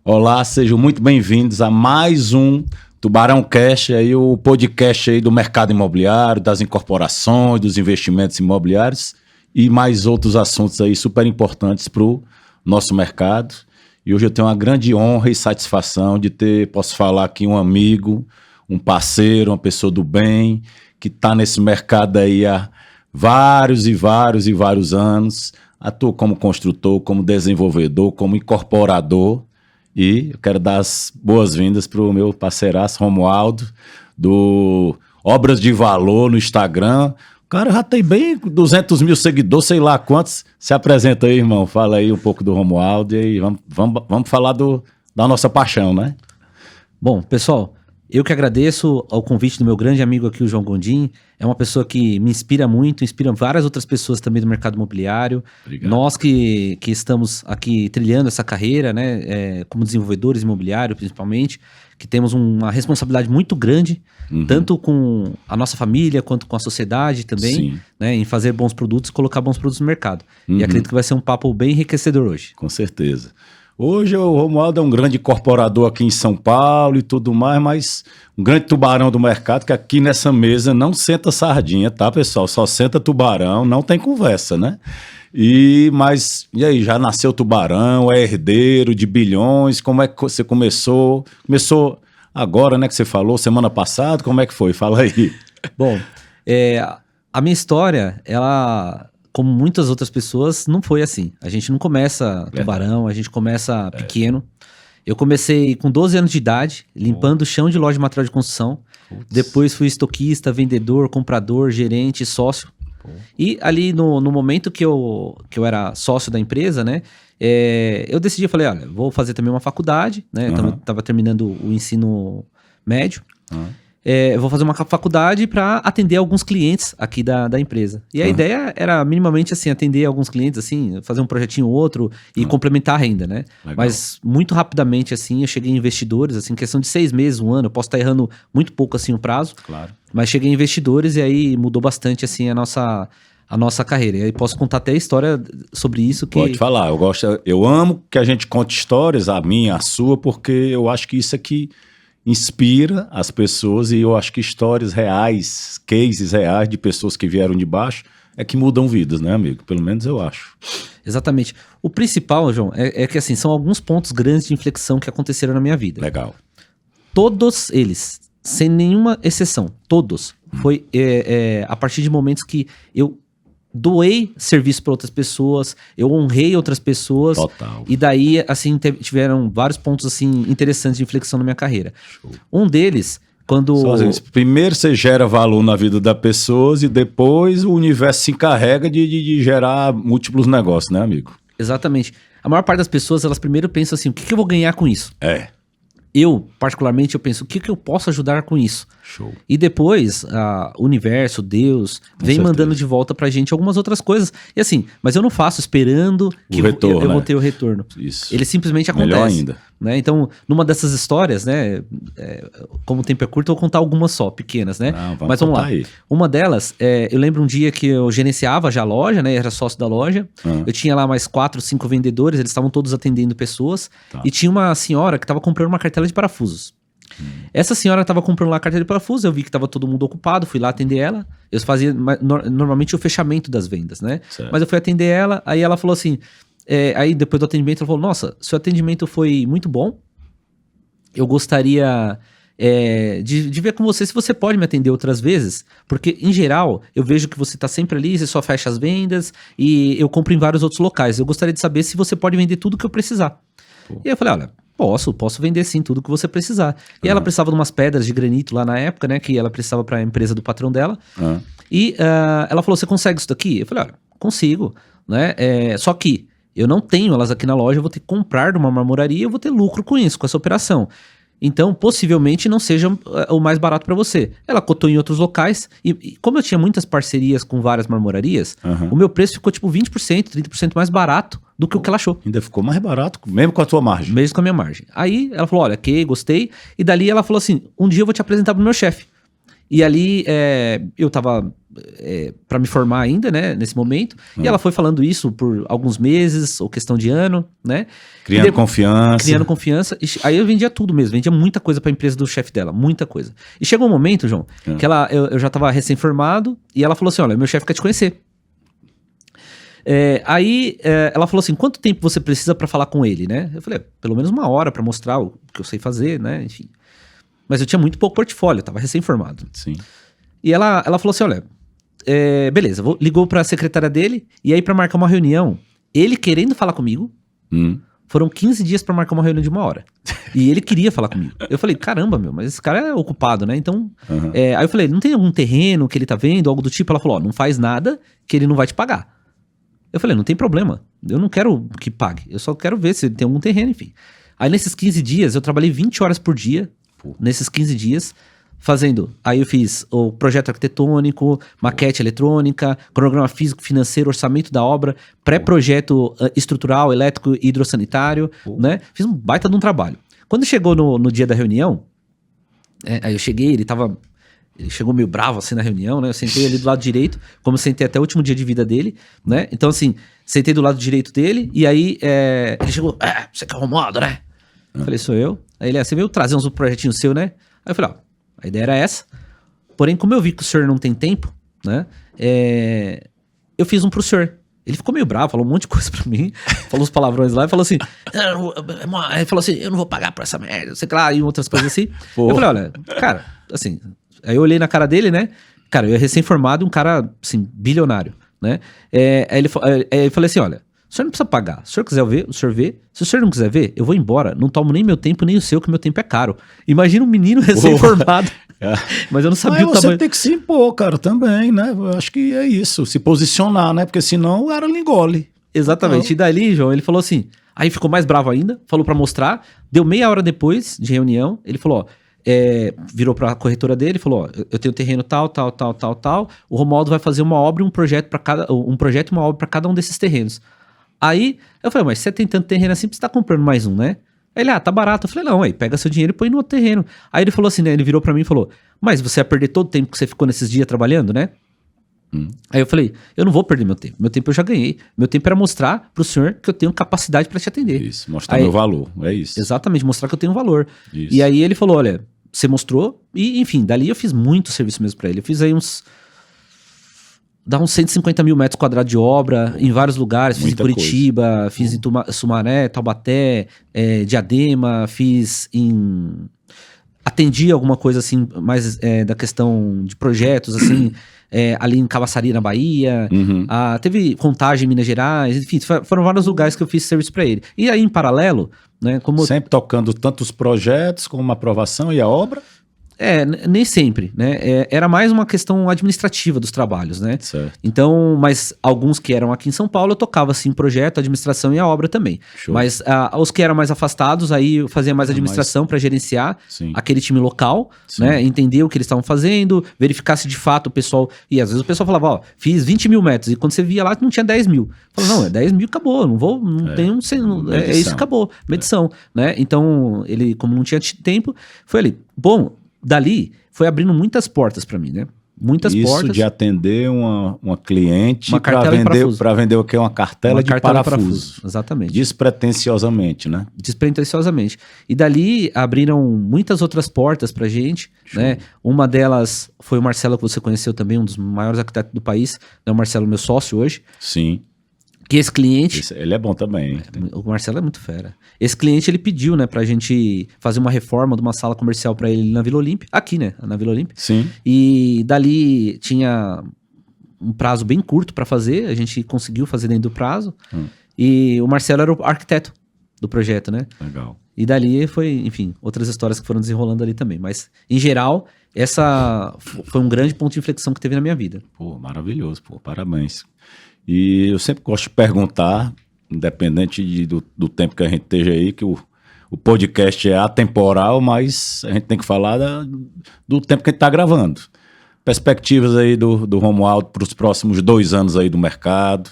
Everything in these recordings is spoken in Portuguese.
Olá, sejam muito bem-vindos a mais um Tubarão Cash, aí, o podcast aí do mercado imobiliário, das incorporações, dos investimentos imobiliários e mais outros assuntos aí super importantes para o nosso mercado. E hoje eu tenho uma grande honra e satisfação de ter, posso falar aqui, um amigo, um parceiro, uma pessoa do bem, que está nesse mercado aí há vários anos, atua como construtor, como desenvolvedor, como incorporador. E eu quero dar as boas-vindas para o meu parceiraço Romualdo, do Obras de Valor no Instagram. O cara já tem bem 200 mil seguidores, sei lá quantos. Se apresenta aí, irmão. Fala aí um pouco do Romualdo e aí vamos falar da nossa paixão, né? Bom, pessoal, eu que agradeço ao convite do meu grande amigo aqui, o João Gondim. É uma pessoa que me inspira muito, inspira várias outras pessoas também do mercado imobiliário. Obrigado. Nós que estamos aqui trilhando essa carreira, né, como desenvolvedores imobiliários principalmente, que temos uma responsabilidade muito grande, tanto com a nossa família quanto com a sociedade também, né, em fazer bons produtos e colocar bons produtos no mercado. E acredito que vai ser um papo bem enriquecedor hoje. Com certeza. Hoje o Romualdo é um grande incorporador aqui em São Paulo e tudo mais, mas um grande tubarão do mercado, que aqui nessa mesa não senta sardinha, tá, pessoal? Só senta tubarão, não tem conversa, né? E aí, já nasceu tubarão, é herdeiro de bilhões, como é que você começou? Começou agora, né, que você falou, semana passada, como é que foi? Fala aí. Bom, a minha história, ela, como muitas outras pessoas, não foi assim. A gente não começa tubarão, a gente começa pequeno. Eu comecei com 12 anos de idade, limpando o chão de loja de material de construção. Depois fui estoquista, vendedor, comprador, gerente, sócio. E ali no momento que eu era sócio da empresa, né, eu decidi, falei, olha, vou fazer também uma faculdade, né, tava terminando o ensino médio. Vou fazer uma faculdade para atender alguns clientes aqui da empresa. E a ideia era minimamente assim, atender alguns clientes, assim, fazer um projetinho ou outro e complementar a renda, né? Legal. Mas muito rapidamente, assim, eu cheguei em investidores, assim, questão de 6 meses, um ano, eu posso estar errando muito pouco, assim, o prazo. Claro. Mas cheguei em investidores e aí mudou bastante, assim, a nossa carreira. E aí posso contar até a história sobre isso. Pode falar, eu amo que a gente conte histórias, a minha, a sua, porque eu acho que isso aqui inspira as pessoas e eu acho que histórias reais, cases reais de pessoas que vieram de baixo é que mudam vidas, né, amigo? Pelo menos eu acho. Exatamente. O principal, João, é que assim, são alguns pontos grandes de inflexão que aconteceram na minha vida. Legal. Todos eles, sem nenhuma exceção, todos, foi a partir de momentos que eu doei serviço para outras pessoas, eu honrei outras pessoas. Total. E daí, assim, tiveram vários pontos, assim, interessantes de inflexão na minha carreira. Show. Um deles, quando... Primeiro você gera valor na vida das pessoas e depois o universo se encarrega de gerar múltiplos negócios, né, amigo? Exatamente. A maior parte das pessoas, elas primeiro pensam assim, o que eu vou ganhar com isso? Eu, particularmente, eu penso, o que eu posso ajudar com isso? Show. E depois, o universo, Deus, vem mandando de volta pra gente algumas outras coisas. E assim, mas eu não faço esperando que eu vou ter o retorno. Isso. Ele simplesmente acontece. Melhor ainda. Né? Então, numa dessas histórias, né, como o tempo é curto, eu vou contar algumas só, pequenas, né? Não, mas vamos lá. Aí. Uma delas, eu lembro um dia que eu gerenciava já a loja, né? Era sócio da loja. Eu tinha lá mais 4, 5 vendedores, eles estavam todos atendendo pessoas. E tinha uma senhora que estava comprando uma cartela de parafusos. Essa senhora estava comprando lá a cartela de parafusos, eu vi que estava todo mundo ocupado, fui lá atender ela. Eu fazia normalmente o fechamento das vendas, né? Certo. Mas eu fui atender ela, aí ela falou assim... aí depois do atendimento ela falou, nossa, seu atendimento foi muito bom, eu gostaria de ver com você se você pode me atender outras vezes, porque em geral eu vejo que você está sempre ali, você só fecha as vendas e eu compro em vários outros locais, eu gostaria de saber se você pode vender tudo que eu precisar. E eu falei, olha, posso vender sim tudo que você precisar. E ela precisava de umas pedras de granito lá na época, né, que ela precisava para a empresa do patrão dela. E ela falou, você consegue isso daqui? Eu falei, olha, consigo, né, só que eu não tenho elas aqui na loja, eu vou ter que comprar de uma marmoraria e eu vou ter lucro com isso, com essa operação. Então, possivelmente não seja o mais barato para você. Ela cotou em outros locais e como eu tinha muitas parcerias com várias marmorarias, o meu preço ficou tipo 20%, 30% mais barato do que o que ela achou. Ainda ficou mais barato, mesmo com a tua margem? Mesmo com a minha margem. Aí ela falou, olha, ok, gostei. E dali ela falou assim, um dia eu vou te apresentar pro meu chefe. E ali eu tava para me formar ainda, né, nesse momento. E ela foi falando isso por alguns meses, ou questão de ano, né? Criando confiança. Criando confiança. E aí eu vendia tudo mesmo, vendia muita coisa pra empresa do chefe dela, muita coisa. E chegou um momento, João, que eu já tava recém-formado, e ela falou assim, olha, meu chefe quer te conhecer. Aí ela falou assim, quanto tempo você precisa pra falar com ele, né? Eu falei, pelo menos 1 hora pra mostrar o que eu sei fazer, né? Enfim. Mas eu tinha muito pouco portfólio, eu tava recém-formado. Sim. E ela falou assim, olha, beleza, ligou pra secretária dele, e aí pra marcar uma reunião, ele querendo falar comigo, foram 15 dias pra marcar uma reunião de 1 hora. E ele queria falar comigo. Eu falei, caramba, mas esse cara é ocupado, né? Então, aí eu falei, não tem algum terreno que ele tá vendo, algo do tipo? Ela falou, não faz nada que ele não vai te pagar. Eu falei, não tem problema, eu não quero que pague, eu só quero ver se ele tem algum terreno, enfim. Aí nesses 15 dias, eu trabalhei 20 horas por dia, nesses 15 dias, aí eu fiz o projeto arquitetônico, maquete eletrônica, cronograma físico, financeiro, orçamento da obra, pré-projeto estrutural, elétrico e hidrossanitário, né? Fiz um baita de um trabalho. Quando chegou no dia da reunião, aí eu cheguei, ele chegou meio bravo assim na reunião, né? Eu sentei ali do lado direito, como eu sentei até o último dia de vida dele, né? Então assim, sentei do lado direito dele, e aí ele chegou, você que é Romualdo, né? Eu falei, sou eu. Aí ele, você veio trazer uns projetinhos seu, né? Aí eu falei, a ideia era essa. Porém, como eu vi que o senhor não tem tempo, né? Eu fiz um pro senhor. Ele ficou meio bravo, falou um monte de coisa pra mim, falou os palavrões lá e falou assim, eu não vou pagar por essa merda, sei lá, e outras coisas assim. Eu falei, olha, cara, assim, aí eu olhei na cara dele, né? Cara, eu ia recém-formado, um cara, assim, bilionário, né? Aí eu falei assim, olha, o senhor não precisa pagar. Se o senhor quiser ver, o senhor vê. Se o senhor não quiser ver, eu vou embora. Não tomo nem meu tempo, nem o seu, que meu tempo é caro. Imagina um menino recém-formado. Mas eu não sabia o tamanho. Você tem que se impor, cara, também, né? Eu acho que é isso, se posicionar, né? Porque senão o cara lhe engole. Exatamente. E dali, João, ele falou assim, aí ficou mais bravo ainda, falou pra mostrar, deu meia hora depois de reunião, ele falou, virou pra corretora dele e falou, eu tenho terreno tal, o Romualdo vai fazer uma obra e um projeto e uma obra pra cada um desses terrenos. Aí, eu falei, mas você tem tanto terreno assim, você tá comprando mais um, né? Aí ele, tá barato. Eu falei, não, aí pega seu dinheiro e põe no outro terreno. Aí ele falou assim, né, ele virou pra mim e falou, mas você ia perder todo o tempo que você ficou nesses dias trabalhando, né? Aí eu falei, eu não vou perder meu tempo eu já ganhei. Meu tempo era mostrar pro senhor que eu tenho capacidade pra te atender. Isso, mostrar meu valor, é isso. Exatamente, mostrar que eu tenho valor. Isso. E aí ele falou, olha, você mostrou, e enfim, dali eu fiz muito serviço mesmo pra ele. Eu fiz aí dá uns 150 mil metros quadrados de obra em vários lugares. Fiz em Curitiba, fiz em Sumaré, Taubaté, Diadema, atendi alguma coisa assim, mais da questão de projetos, assim, ali em Camaçari, na Bahia. Teve Contagem em Minas Gerais, enfim, foram vários lugares que eu fiz serviço para ele. E aí, em paralelo, né, sempre tocando tanto os projetos como a aprovação e a obra? Nem sempre, né? Era mais uma questão administrativa dos trabalhos, né? Certo. Então, mas alguns que eram aqui em São Paulo, eu tocava, assim, o projeto, a administração e a obra também. Show. Mas os que eram mais afastados, aí eu fazia mais administração para gerenciar aquele time local, né? Entender o que eles estavam fazendo, verificar se de fato o pessoal... E às vezes o pessoal falava, fiz 20 mil metros, e quando você via lá, não tinha 10 mil. Eu falava, não, 10 mil, acabou, é isso, acabou, medição, né? Então, ele, como não tinha tempo, foi ali. Bom, dali foi abrindo muitas portas pra mim, né? Muitas portas. Isso de atender uma cliente para vender o que? Uma cartela de parafuso. Exatamente. Despretensiosamente, né? Despretensiosamente. E dali abriram muitas outras portas pra gente, né? Uma delas foi o Marcelo, que você conheceu também, um dos maiores arquitetos do país, né? O Marcelo, meu sócio hoje. Sim. Que esse cliente... Ele é bom também. O Marcelo é muito fera. Esse cliente, ele pediu, né, pra gente fazer uma reforma de uma sala comercial pra ele na Vila Olímpia. Aqui, né, na Vila Olímpia. Sim. E dali tinha um prazo bem curto pra fazer. A gente conseguiu fazer dentro do prazo. E o Marcelo era o arquiteto do projeto, né? Legal. E dali foi, enfim, outras histórias que foram desenrolando ali também. Mas, em geral, essa foi um grande ponto de inflexão que teve na minha vida. Pô, maravilhoso, pô, parabéns. E eu sempre gosto de perguntar, independente do tempo que a gente esteja aí, que o podcast é atemporal, mas a gente tem que falar do tempo que a gente está gravando. Perspectivas aí do Romualdo para os próximos 2 anos aí do mercado.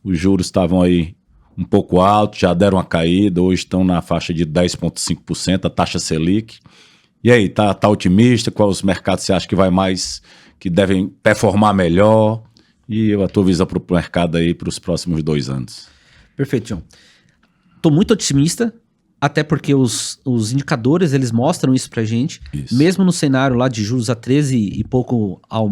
Os juros estavam aí um pouco altos, já deram uma caída, hoje estão na faixa de 10,5%, a taxa Selic. E aí, tá otimista? Quais os mercados você acha que vai mais, que devem performar melhor? E a tua visão para o mercado aí para os próximos 2 anos? Perfeito, John. Tô muito otimista, até porque os indicadores, eles mostram isso pra gente. Isso. Mesmo no cenário lá de juros a 13 e pouco ao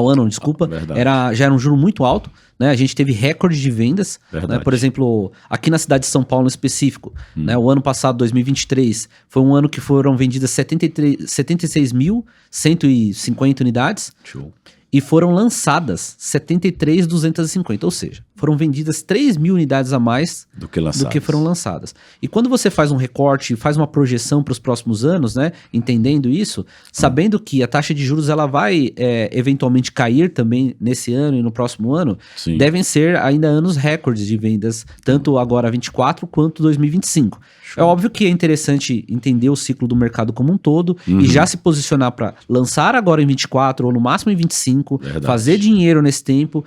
ano, desculpa, Verdade. já era um juro muito alto, né? A gente teve recorde de vendas, né? Por exemplo, aqui na cidade de São Paulo em específico, né? O ano passado, 2023, foi um ano que foram vendidas 76.150 unidades. Show. E foram lançadas 73.250, ou seja, foram vendidas 3.000 unidades a mais do que foram lançadas. E quando você faz um recorte, faz uma projeção para os próximos anos, né, entendendo isso, sabendo que a taxa de juros ela vai eventualmente cair também nesse ano e no próximo ano, Sim. devem ser ainda anos recordes de vendas, tanto agora 24 quanto 2025. Show. É óbvio que é interessante entender o ciclo do mercado como um todo e já se posicionar para lançar agora em 24 ou no máximo em 25, Verdade. fazer dinheiro nesse tempo.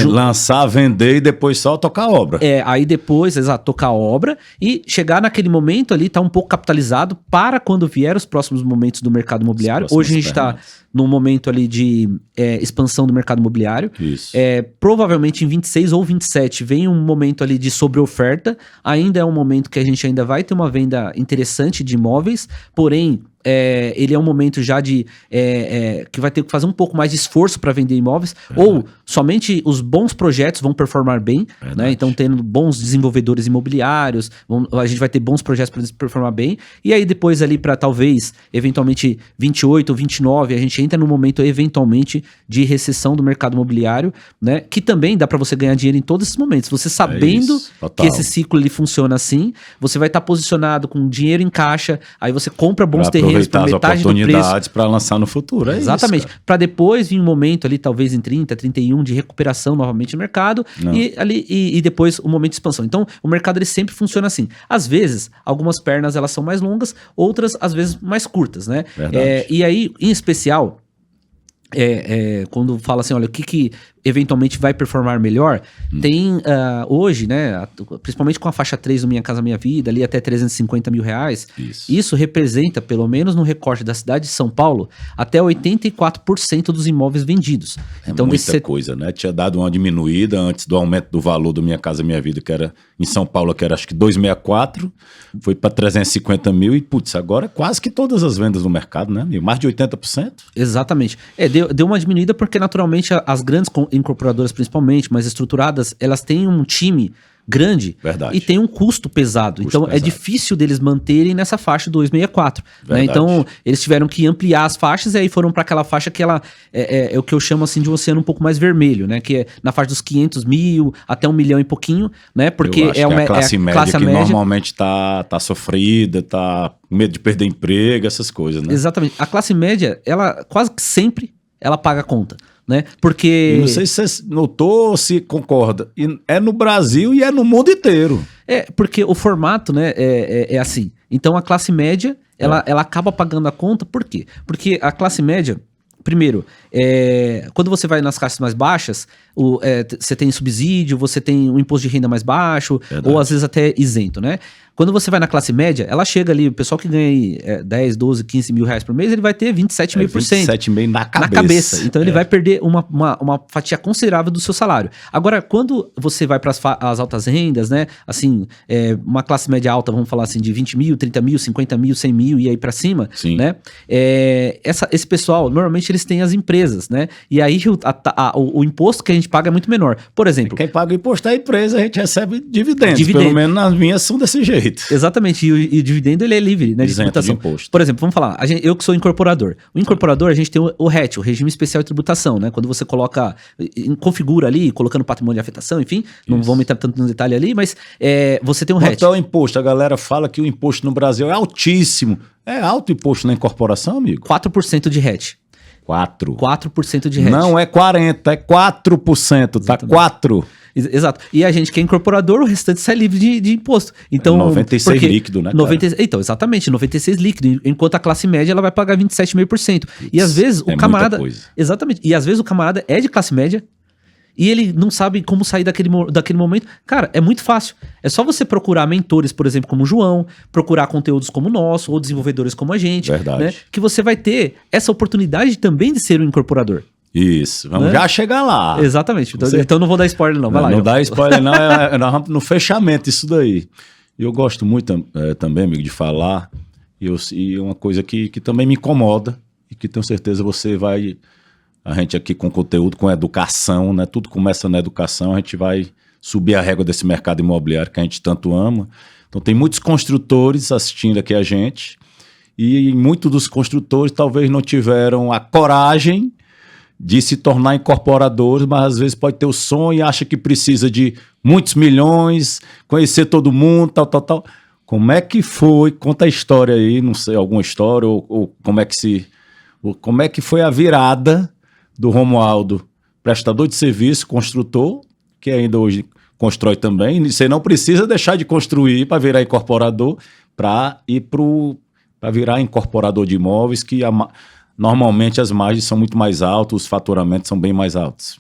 Lançar, vender e depois só tocar a obra. Aí depois, exato, tocar a obra e chegar naquele momento ali, tá um pouco capitalizado para quando vier os próximos momentos do mercado imobiliário. Hoje a gente está num momento ali de expansão do mercado imobiliário. Isso. Provavelmente em 26 ou 27 vem um momento ali de sobreoferta. Ainda é um momento que a gente ainda vai ter uma venda interessante de imóveis, porém ele é um momento já de que vai ter que fazer um pouco mais de esforço para vender imóveis, ou somente os bons projetos vão performar bem, né? Então tendo bons desenvolvedores imobiliários, a gente vai ter bons projetos para performar bem, e aí depois ali para talvez, eventualmente 28 ou 29, a gente entra no momento eventualmente de recessão do mercado imobiliário, né? Que também dá para você ganhar dinheiro em todos esses momentos, você sabendo que esse ciclo ele funciona assim, você vai estar posicionado com dinheiro em caixa, aí você compra bons terrenos aproveitar as oportunidades para lançar no futuro. Exatamente. Para depois vir um momento ali, talvez em 30, 31, de recuperação novamente no mercado e depois o momento de expansão. Então, o mercado ele sempre funciona assim. Às vezes, algumas pernas elas são mais longas, outras às vezes mais curtas, né? E aí, em especial, quando fala assim, olha, o que eventualmente vai performar melhor, tem hoje, né, principalmente com a faixa 3 do Minha Casa Minha Vida, ali até 350 mil reais, isso representa, pelo menos no recorte da cidade de São Paulo, até 84% dos imóveis vendidos. Então, muita coisa, né? Tinha dado uma diminuída antes do aumento do valor do Minha Casa Minha Vida, que era em São Paulo, que era acho que 264, foi para 350 mil e, putz, agora quase que todas as vendas no mercado, né? Mais de 80%. Exatamente. Deu uma diminuída porque, naturalmente, as grandes incorporadoras, principalmente, mais estruturadas, elas têm um time grande. Verdade. E tem um custo pesado. Então é difícil deles manterem nessa faixa 264. Né? Então eles tiveram que ampliar as faixas e aí foram para aquela faixa que ela é o que eu chamo assim de um oceano um pouco mais vermelho, né? Que é na faixa dos 500 mil até 1 milhão e pouquinho, né? Porque a classe média que normalmente tá sofrida, tá com medo de perder emprego, essas coisas, né? Exatamente. A classe média, ela quase que sempre ela paga a conta. Né? Porque... E não sei se você notou ou se concorda. É no Brasil e é no mundo inteiro. Porque o formato, né, é assim. Então a classe média, ela acaba pagando a conta. Por quê? Porque a classe média, primeiro, quando você vai nas classes mais baixas, você tem subsídio, você tem um imposto de renda mais baixo, ou às vezes até isento, né? Quando você vai na classe média, ela chega ali, o pessoal que ganha aí, 10, 12, 15 mil reais por mês, ele vai ter 27,5%. 27,5% na cabeça. Então ele vai perder uma fatia considerável do seu salário. Agora, quando você vai para as altas rendas, né? Assim, uma classe média alta, vamos falar assim, de 20 mil, 30 mil, 50 mil, 100 mil e aí para cima, né? Esse pessoal, normalmente eles têm as empresas, né? E aí o imposto que a gente paga é muito menor. Por exemplo... Quem paga o imposto é a empresa, a gente recebe dividendos. Pelo menos nas minhas são desse jeito. Exatamente, e o dividendo ele é livre, né, de tributação. Por exemplo, vamos falar, eu que sou incorporador. O incorporador, a gente tem o RET, o Regime Especial de Tributação, né? Quando você configura ali, colocando patrimônio de afetação, enfim, não vamos entrar tanto no detalhe ali, mas você tem o RET. Quanto é o imposto? A galera fala que o imposto no Brasil é altíssimo. É alto o imposto na incorporação, amigo? 4% de RET. 4% de RET. Não é 40%, é 4%, tá? 4%. Exato. E a gente que é incorporador, o restante sai livre de imposto. Então, 96 líquido, né, cara? Então, exatamente, 96 líquido. Enquanto a classe média, ela vai pagar 27,5%. E às vezes o camarada... Muita coisa. Exatamente. E às vezes o camarada é de classe média e ele não sabe como sair daquele momento. Cara, é muito fácil. É só você procurar mentores, por exemplo, como o João, procurar conteúdos como o nosso, ou desenvolvedores como a gente. Verdade. Né? Que você vai ter essa oportunidade também de ser um incorporador. Isso, vamos Né? já chegar lá. Exatamente. Então não vou dar spoiler, não. Vai lá. Não João. dá spoiler, não. Nós vamos no fechamento isso daí. Eu gosto muito também, amigo, de falar. E uma coisa que também me incomoda, e que tenho certeza você vai. A gente aqui com conteúdo, com educação, né? Tudo começa na educação, a gente vai subir a régua desse mercado imobiliário que a gente tanto ama. Então tem muitos construtores assistindo aqui a gente, e muitos dos construtores talvez não tiveram a coragem de se tornar incorporadores, mas às vezes pode ter o sonho e acha que precisa de muitos milhões, conhecer todo mundo, tal. Como é que foi? Conta a história aí, não sei, alguma história, ou como é que foi a virada do Romualdo, prestador de serviço, construtor, que ainda hoje constrói também. Você não precisa deixar de construir para virar incorporador, para ir para virar incorporador de imóveis, que normalmente as margens são muito mais altas, os faturamentos são bem mais altos.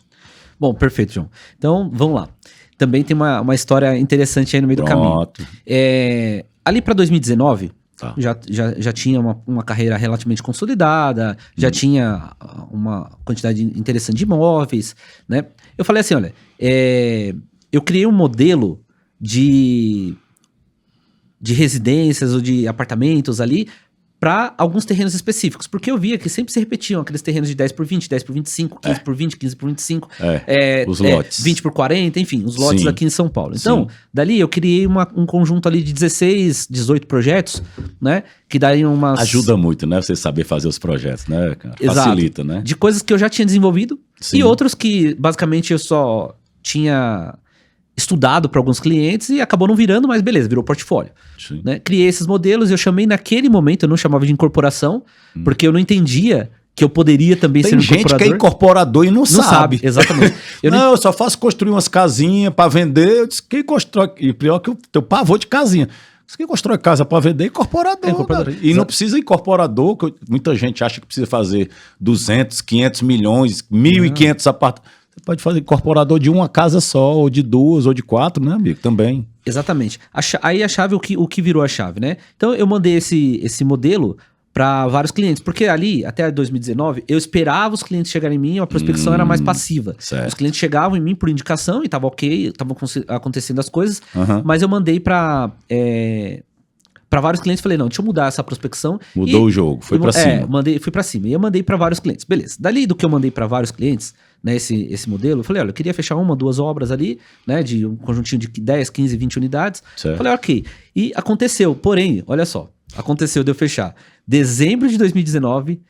Bom, perfeito, João. Então, vamos lá. Também tem uma história interessante aí no meio do caminho. Ali para 2019... Tá. Já tinha uma carreira relativamente consolidada, já tinha uma quantidade interessante de imóveis, né? Eu falei assim, olha, eu criei um modelo de residências ou de apartamentos ali para alguns terrenos específicos, porque eu via que sempre se repetiam aqueles terrenos de 10 por 20, 10 por 25, 15 por 20, 15 por 25, os lotes. 20 por 40, enfim, os lotes Sim. aqui em São Paulo. Então, Sim. dali eu criei um conjunto ali de 16, 18 projetos, né, que dariam umas... Ajuda muito, né, você saber fazer os projetos, né, cara? Exato. Facilita, né? De coisas que eu já tinha desenvolvido. Sim. E outros que, basicamente, eu só tinha estudado para alguns clientes e acabou não virando, mas beleza, virou portfólio. Né? Criei esses modelos, eu chamei naquele momento, eu não chamava de incorporação, porque eu não entendia que eu poderia também ser um incorporador. Tem gente que é incorporador e não sabe. Exatamente. Eu só faço construir umas casinhas para vender. Eu disse, quem constrói... E pior que eu tenho pavor de casinha. Quem constrói casa para vender é incorporador. E não precisa incorporador, que muita gente acha que precisa fazer 200, 500 milhões, 1.500 apartamentos. Você pode fazer incorporador de uma casa só, ou de duas, ou de 4, né, amigo? Também. Exatamente. Aí a chave, o que virou a chave, né? Então eu mandei esse modelo para vários clientes, porque ali, até 2019, eu esperava os clientes chegarem em mim, a prospecção era mais passiva. Certo. Os clientes chegavam em mim por indicação e tava ok, estavam acontecendo as coisas, mas eu mandei para vários clientes, falei, não, deixa eu mudar essa prospecção. Mudou o jogo, foi para cima. Fui para cima. E eu mandei para vários clientes. Beleza. Dali do que eu mandei para vários clientes, né, esse modelo, eu falei, olha, eu queria fechar 1, 2 obras ali, né, de um conjuntinho de 10, 15, 20 unidades. Certo. Falei, ok. E aconteceu, porém, olha só, aconteceu de eu fechar dezembro de 2019,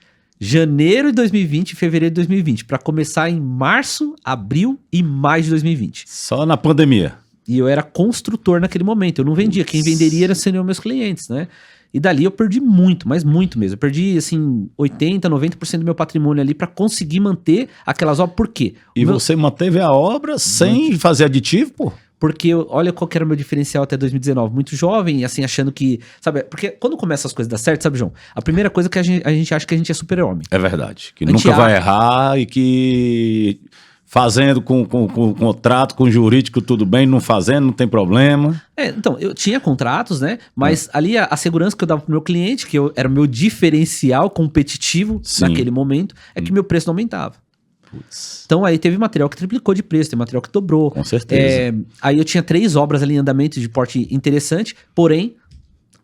janeiro de 2020 e fevereiro de 2020, para começar em março, abril e maio de 2020. Só na pandemia. E eu era construtor naquele momento, eu não vendia, quem venderia seriam meus clientes, né? E dali eu perdi muito, mas muito mesmo. Eu perdi, assim, 80%, 90% do meu patrimônio ali para conseguir manter aquelas obras. Por quê? Você manteve a obra sem fazer aditivo, pô? Porque olha qual que era o meu diferencial até 2019. Muito jovem, assim, achando que... Sabe, porque quando começa as coisas a dar certo, sabe, João? A primeira coisa é que a gente acha que a gente é super-homem. É verdade. Que nunca vai errar e que... Fazendo com contrato, com jurídico, tudo bem, não fazendo, não tem problema. Então, eu tinha contratos, né? Mas ali a segurança que eu dava pro meu cliente, que era o meu diferencial competitivo naquele momento, é que meu preço não aumentava. Putz. Então aí teve material que triplicou de preço, tem material que dobrou. Com certeza. Aí eu tinha 3 obras ali em andamento de porte interessante, porém,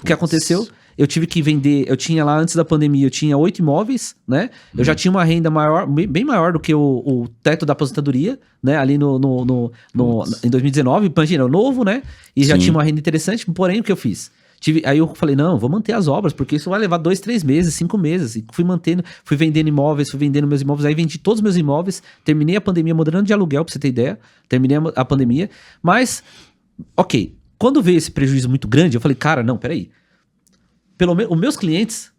o que aconteceu... Eu tive que vender, eu tinha lá antes da pandemia, eu tinha 8 imóveis, né? Eu já tinha uma renda maior, bem maior do que o teto da aposentadoria, né? Ali em 2019, imagina, novo, né? E já tinha uma renda interessante, porém o que eu fiz? Aí eu falei, não, vou manter as obras, porque isso vai levar 2, 3 meses, 5 meses. E fui mantendo, fui vendendo imóveis, fui vendendo meus imóveis, aí vendi todos os meus imóveis, terminei a pandemia mudando de aluguel, pra você ter ideia, terminei a pandemia, mas, ok, quando veio esse prejuízo muito grande, eu falei, cara, não, peraí, pelo menos os meus clientes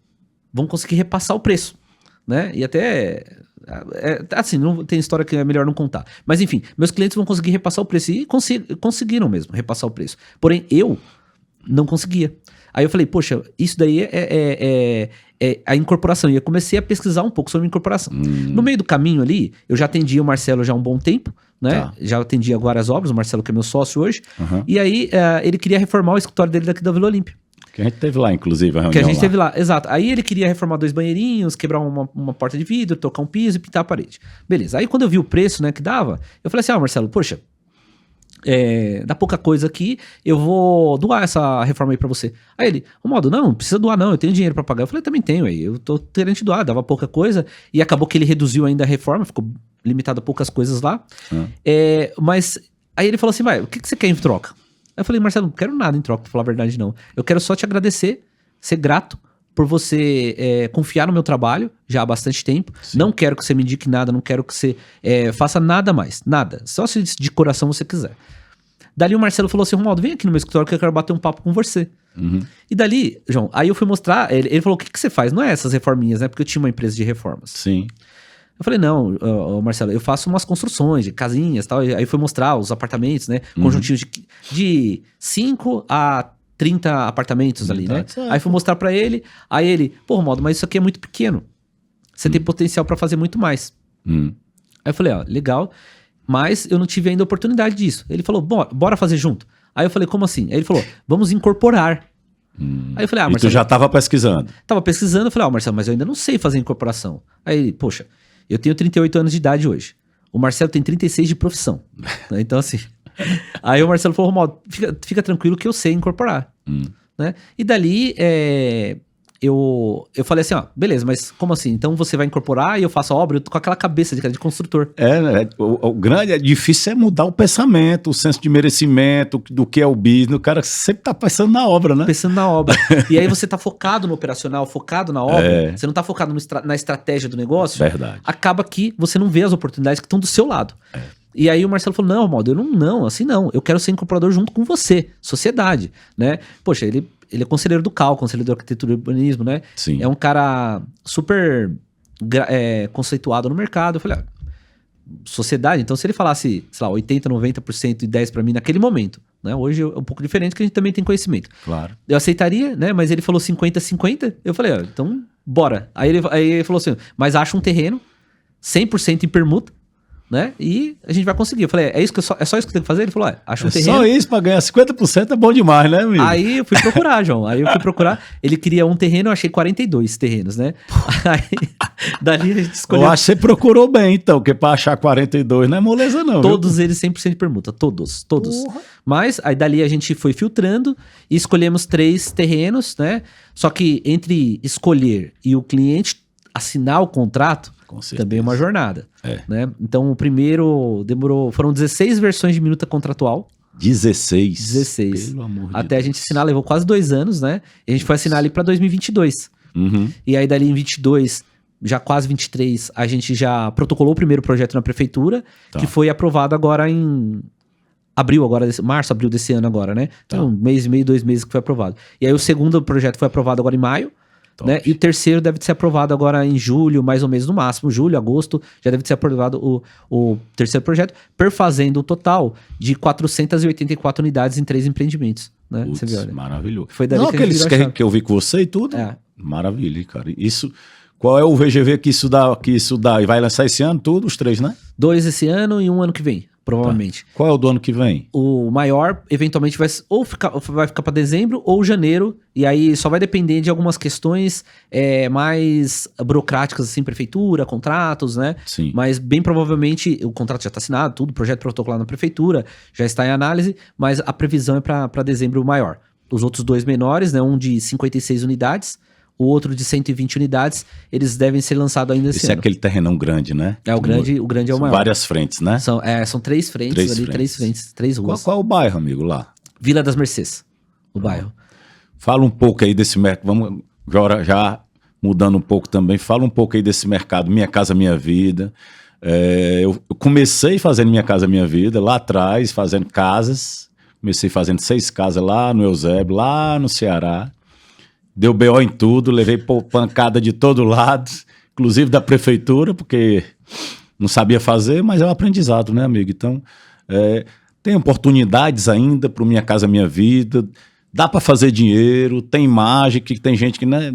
vão conseguir repassar o preço, né? E até assim, não tem história que é melhor não contar. Mas enfim, meus clientes vão conseguir repassar o preço e conseguiram mesmo repassar o preço. Porém, eu não conseguia. Aí eu falei, poxa, isso daí é a incorporação. E eu comecei a pesquisar um pouco sobre incorporação. No meio do caminho ali, eu já atendia o Marcelo já há um bom tempo, né? Tá. Já atendia várias obras, o Marcelo que é meu sócio hoje. Uhum. E aí ele queria reformar o escritório dele daqui da Vila Olímpia. Que a gente teve lá, inclusive, a reunião Que a gente lá. teve lá, exato. Aí ele queria reformar 2 banheirinhos, quebrar uma porta de vidro, trocar um piso e pintar a parede. Beleza. Aí quando eu vi o preço, né, que dava, eu falei assim, Marcelo, poxa, dá pouca coisa aqui, eu vou doar essa reforma aí pra você. Aí ele, Romualdo, não precisa doar não, eu tenho dinheiro pra pagar. Eu falei, também tenho aí, eu tô querendo te doar, dava pouca coisa, e acabou que ele reduziu ainda a reforma, ficou limitado a poucas coisas lá. Mas aí ele falou assim, o que você quer em troca? Aí eu falei, Marcelo, não quero nada em troca, pra falar a verdade não. Eu quero só te agradecer, ser grato por você confiar no meu trabalho já há bastante tempo. Sim. Não quero que você me indique nada, não quero que você faça nada mais, nada. Só se de coração você quiser. Dali o Marcelo falou assim, Romualdo, vem aqui no meu escritório que eu quero bater um papo com você. Uhum. E dali, João, aí eu fui mostrar, ele falou, o que você faz? Não é essas reforminhas, né? Porque eu tinha uma empresa de reformas. Sim. Eu falei, não, Marcelo, eu faço umas construções de casinhas e tal. Aí foi mostrar os apartamentos, né? Conjuntinhos de 5 a 30 apartamentos ali, né? Aí fui mostrar pra ele, aí ele, pô, Romualdo, mas isso aqui é muito pequeno. Você tem potencial pra fazer muito mais. Aí eu falei, legal, mas eu não tive ainda oportunidade disso. Ele falou, bora fazer junto. Aí eu falei, como assim? Aí ele falou, vamos incorporar. Aí eu falei, Marcelo... E tu já tava pesquisando? Tava pesquisando, eu falei, Marcelo, mas eu ainda não sei fazer incorporação. Aí ele, poxa, eu tenho 38 anos de idade hoje. O Marcelo tem 36 de profissão. Então, assim... Aí o Marcelo falou, Romualdo, fica tranquilo que eu sei incorporar. Né? E dali, eu falei assim, beleza, mas como assim? Então você vai incorporar e eu faço a obra? Eu tô com aquela cabeça de construtor. O grande, difícil é mudar o pensamento, o senso de merecimento, do que é o business. O cara sempre tá pensando na obra, né? Pensando na obra. E aí você tá focado no operacional, focado na obra, você não tá focado na estratégia do negócio. Verdade. Acaba que você não vê as oportunidades que estão do seu lado. E aí o Marcelo falou, não, Romualdo, eu não, assim não. Eu quero ser incorporador junto com você, sociedade, né? Poxa, ele é conselheiro do CAL, conselheiro de arquitetura e urbanismo, né? Sim. É um cara super conceituado no mercado. Eu falei, sociedade, então se ele falasse, sei lá, 80%, 90% e 10% pra mim naquele momento, né? Hoje é um pouco diferente, porque a gente também tem conhecimento. Claro. Eu aceitaria, né? Mas ele falou 50-50. Eu falei, então, bora. Aí ele falou assim, mas acha um terreno 100% em permuta, né? E a gente vai conseguir. Eu falei, é só isso que tem que fazer? Ele falou, acha um terreno. Só isso pra ganhar 50% é bom demais, né, amigo? Aí eu fui procurar, João. Ele queria um terreno, eu achei 42 terrenos, né? Aí, dali a gente escolheu. Eu acho que você procurou bem, então, porque pra achar 42 não é moleza, não. Todos eles 100% de permuta, todos. Porra. Mas aí dali a gente foi filtrando e escolhemos 3 terrenos, né? Só que entre escolher e o cliente assinar o contrato, também é uma jornada. Né? Então o primeiro foram 16 versões de minuta contratual. 16. Pelo amor de Até Deus. A gente assinar, levou quase 2 anos, né? E a gente foi assinar ali pra 2022. E aí dali em 22, já quase 23, a gente já protocolou o primeiro projeto na prefeitura, que foi aprovado agora em março, abril desse ano agora, né? Então, 1 mês e meio, 2 meses que foi aprovado. E aí o segundo projeto foi aprovado agora em maio. Né? E o terceiro deve ser aprovado agora em julho, mais ou menos no máximo, julho, agosto, já deve ser aprovado o terceiro projeto, perfazendo o total de 484 unidades em 3 empreendimentos. Né? Putz, você viu, olha. Maravilhoso. Foi dali não, que aqueles que eu vi com você e tudo. Maravilha, cara. Isso, qual é o VGV que isso dá? E vai lançar esse ano tudo, os 3, né? 2 esse ano e 1 ano que vem, provavelmente. Qual é o do ano que vem? O maior, eventualmente, vai ficar para dezembro ou janeiro, e aí só vai depender de algumas questões mais burocráticas, assim, prefeitura, contratos, né? Sim. Mas bem provavelmente o contrato já está assinado, tudo, projeto protocolado na prefeitura, já está em análise, mas a previsão é para dezembro o maior. Os outros 2 menores, né? Um de 56 unidades, o outro de 120 unidades, eles devem ser lançados ainda esse ano. Esse é aquele terrenão grande, né? O grande é o maior. Várias frentes, né? São 3 frentes ali, 3 frentes, 3 ruas. Qual é o bairro, amigo, lá? Vila das Mercês, o bairro. Fala um pouco aí desse mercado, vamos já mudando um pouco também, fala um pouco aí desse mercado, Minha Casa Minha Vida. Eu comecei fazendo Minha Casa Minha Vida, lá atrás, fazendo casas, comecei fazendo 6 casas lá no Eusébio, lá no Ceará. Deu BO em tudo, levei pancada de todo lado, inclusive da prefeitura, porque não sabia fazer, mas é um aprendizado, né, amigo? Então, tem oportunidades ainda para o Minha Casa Minha Vida, dá para fazer dinheiro, tem imagem, que tem gente que, né,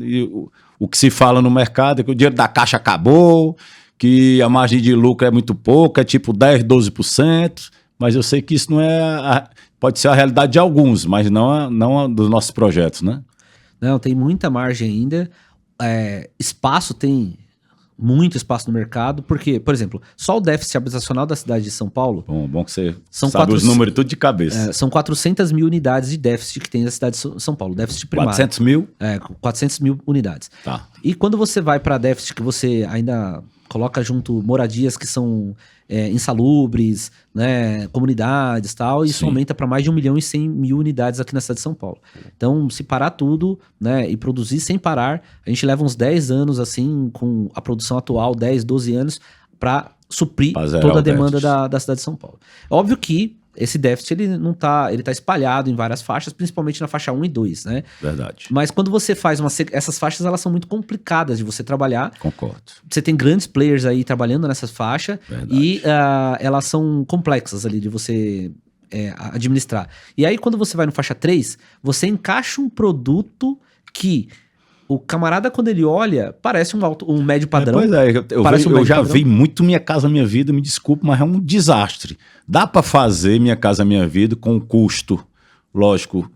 o que se fala no mercado é que o dinheiro da Caixa acabou, que a margem de lucro é muito pouca, é tipo 10, 12%, mas eu sei que isso não é... Pode ser a realidade de alguns, mas não a dos nossos projetos, né? Não, tem muita margem ainda. Espaço tem muito espaço no mercado, porque, por exemplo, só o déficit habitacional da cidade de São Paulo... Bom que você sabe os números tudo de cabeça. São 400 mil unidades de déficit que tem na cidade de São Paulo, déficit primário. 400 mil? 400 mil unidades. Tá. E quando você vai para déficit que você ainda coloca junto moradias que são insalubres, né, comunidades e tal, isso aumenta para mais de 1.100.000 unidades aqui na cidade de São Paulo. Então, se parar tudo, né, e produzir sem parar, a gente leva uns 10 anos, assim, com a produção atual, 10, 12 anos, para suprir toda a demanda da cidade de São Paulo. Óbvio que esse déficit, ele tá espalhado em várias faixas, principalmente na faixa 1 e 2, né? Verdade. Mas quando você faz essas faixas, elas são muito complicadas de você trabalhar. Concordo. Você tem grandes players aí trabalhando nessas faixas. Verdade. E elas são complexas ali de você administrar. E aí, quando você vai no faixa 3, você encaixa um produto que... O camarada, quando ele olha, parece um médio padrão. Pois é, eu já vi muito Minha Casa Minha Vida, me desculpe, mas é um desastre. Dá para fazer Minha Casa Minha Vida com um custo, lógico,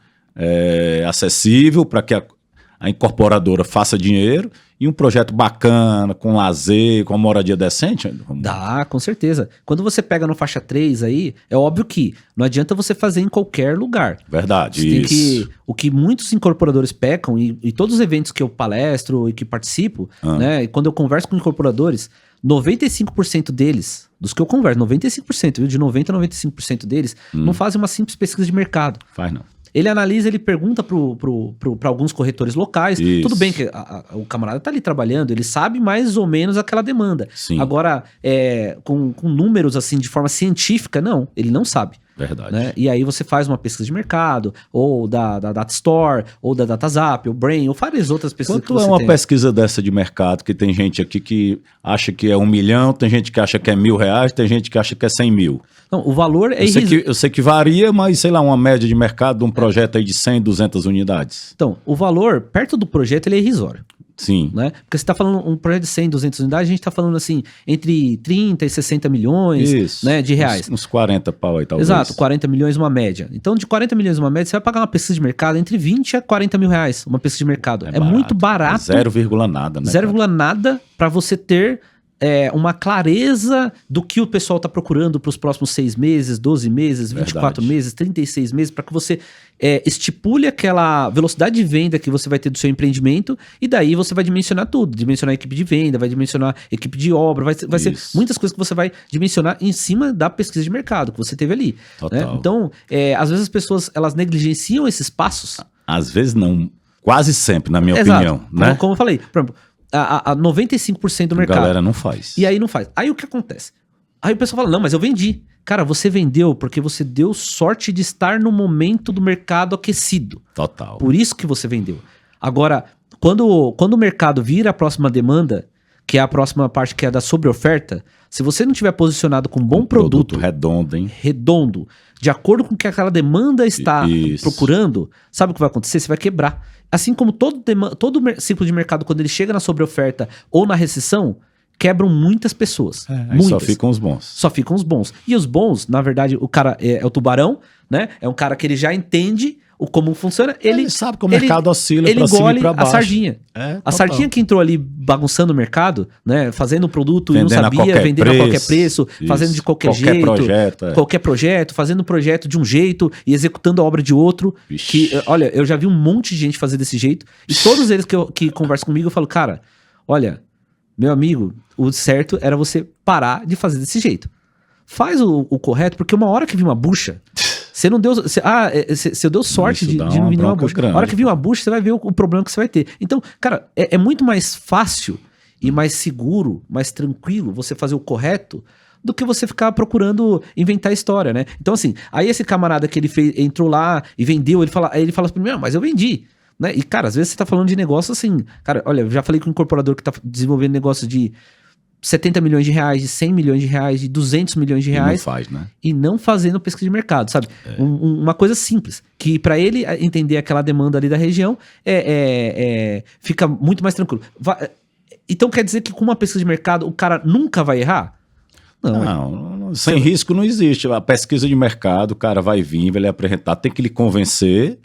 acessível para que a incorporadora faça dinheiro e um projeto bacana, com lazer, com uma moradia decente? Dá, com certeza. Quando você pega no faixa 3 aí, é óbvio que não adianta você fazer em qualquer lugar. Verdade, você isso. O que muitos incorporadores pecam, e todos os eventos que eu palestro e que participo, né, e quando eu converso com incorporadores, 95% deles, dos que eu converso, 95%, viu, de 90% a 95% deles, não fazem uma simples pesquisa de mercado. Faz não. Ele analisa, ele pergunta para alguns corretores locais. Isso. Tudo bem que o camarada está ali trabalhando, ele sabe mais ou menos aquela demanda. Sim. Agora, com números assim, de forma científica, não, ele não sabe. Verdade. Né? E aí você faz uma pesquisa de mercado, ou da Data Store, ou da DataZap, ou Brain, ou várias outras pesquisas. Quanto é uma pesquisa dessa de mercado, que tem gente aqui que acha que é 1 milhão, tem gente que acha que é R$1.000, tem gente que acha que é 100 mil? Não, o valor é eu sei que varia, mas sei lá, uma média de mercado de um projeto aí de 100, 200 unidades. Então, o valor, perto do projeto, ele é irrisório. Sim. Né? Porque você está falando um projeto de 100, 200 unidades, a gente está falando assim, entre 30 e 60 milhões né, de reais. Uns 40 pau aí, talvez. Exato, 40 milhões uma média. Então, de 40 milhões uma média, você vai pagar uma pesquisa de mercado entre 20 a 40 mil reais, uma pesquisa de mercado. É muito barato. 0, nada, né? 0, nada para você ter uma clareza do que o pessoal está procurando para os próximos 6 meses, 12 meses, 24 meses, 36 meses, para que você estipule aquela velocidade de venda que você vai ter do seu empreendimento, e daí você vai dimensionar tudo, dimensionar a equipe de venda, vai dimensionar a equipe de obra, vai ser muitas coisas que você vai dimensionar em cima da pesquisa de mercado que você teve ali. Né? Então, às vezes as pessoas elas negligenciam esses passos. Às vezes não, quase sempre, na minha opinião. Né? Como eu falei, por exemplo, a 95% do mercado. A galera não faz. E aí não faz. Aí o que acontece? Aí o pessoal fala, não, mas eu vendi. Cara, você vendeu porque você deu sorte de estar no momento do mercado aquecido. Total. Por isso que você vendeu. Agora, quando o mercado vira a próxima demanda, que é a próxima parte que é da sobreoferta, se você não tiver posicionado com um bom produto redondo, hein? Redondo, de acordo com o que aquela demanda está procurando, sabe o que vai acontecer? Você vai quebrar. Assim como todo ciclo de mercado, quando ele chega na sobreoferta ou na recessão, quebram muitas pessoas. Muitas. Só ficam os bons. Só ficam os bons. E os bons, na verdade, o cara é o tubarão, né? É um cara que ele já entende como funciona. Ele sabe que o mercado oscila pra cima e pra baixo. A sardinha. A sardinha que entrou ali bagunçando o mercado, né? Fazendo um produto e não sabia, vendendo a qualquer preço, fazendo de qualquer jeito. Qualquer projeto, fazendo um projeto de um jeito e executando a obra de outro. Que, olha, eu já vi um monte de gente fazer desse jeito. E todos eles que conversam comigo, eu falo, cara, olha, meu amigo, o certo era você parar de fazer desse jeito. Faz o correto, porque uma hora que vir uma bucha, você não deu. Você deu sorte de não vir uma bucha. A hora que vir uma bucha, você vai ver o problema que você vai ter. Então, cara, é muito mais fácil e mais seguro, mais tranquilo você fazer o correto do que você ficar procurando inventar história, né? Então, assim, aí esse camarada que ele entrou lá e vendeu, ele fala assim, mas eu vendi. Né? E, cara, às vezes você tá falando de negócio assim... Cara, olha, eu já falei com um incorporador que tá desenvolvendo negócio de 70 milhões de reais, de 100 milhões de reais, de 200 milhões de reais. E não faz, né? E não fazendo pesquisa de mercado, sabe? Uma coisa simples, que para ele entender aquela demanda ali da região, fica muito mais tranquilo. Então quer dizer que com uma pesquisa de mercado o cara nunca vai errar? Não, sem risco não existe. A pesquisa de mercado, o cara vai vir, vai lhe apresentar, tem que lhe convencer,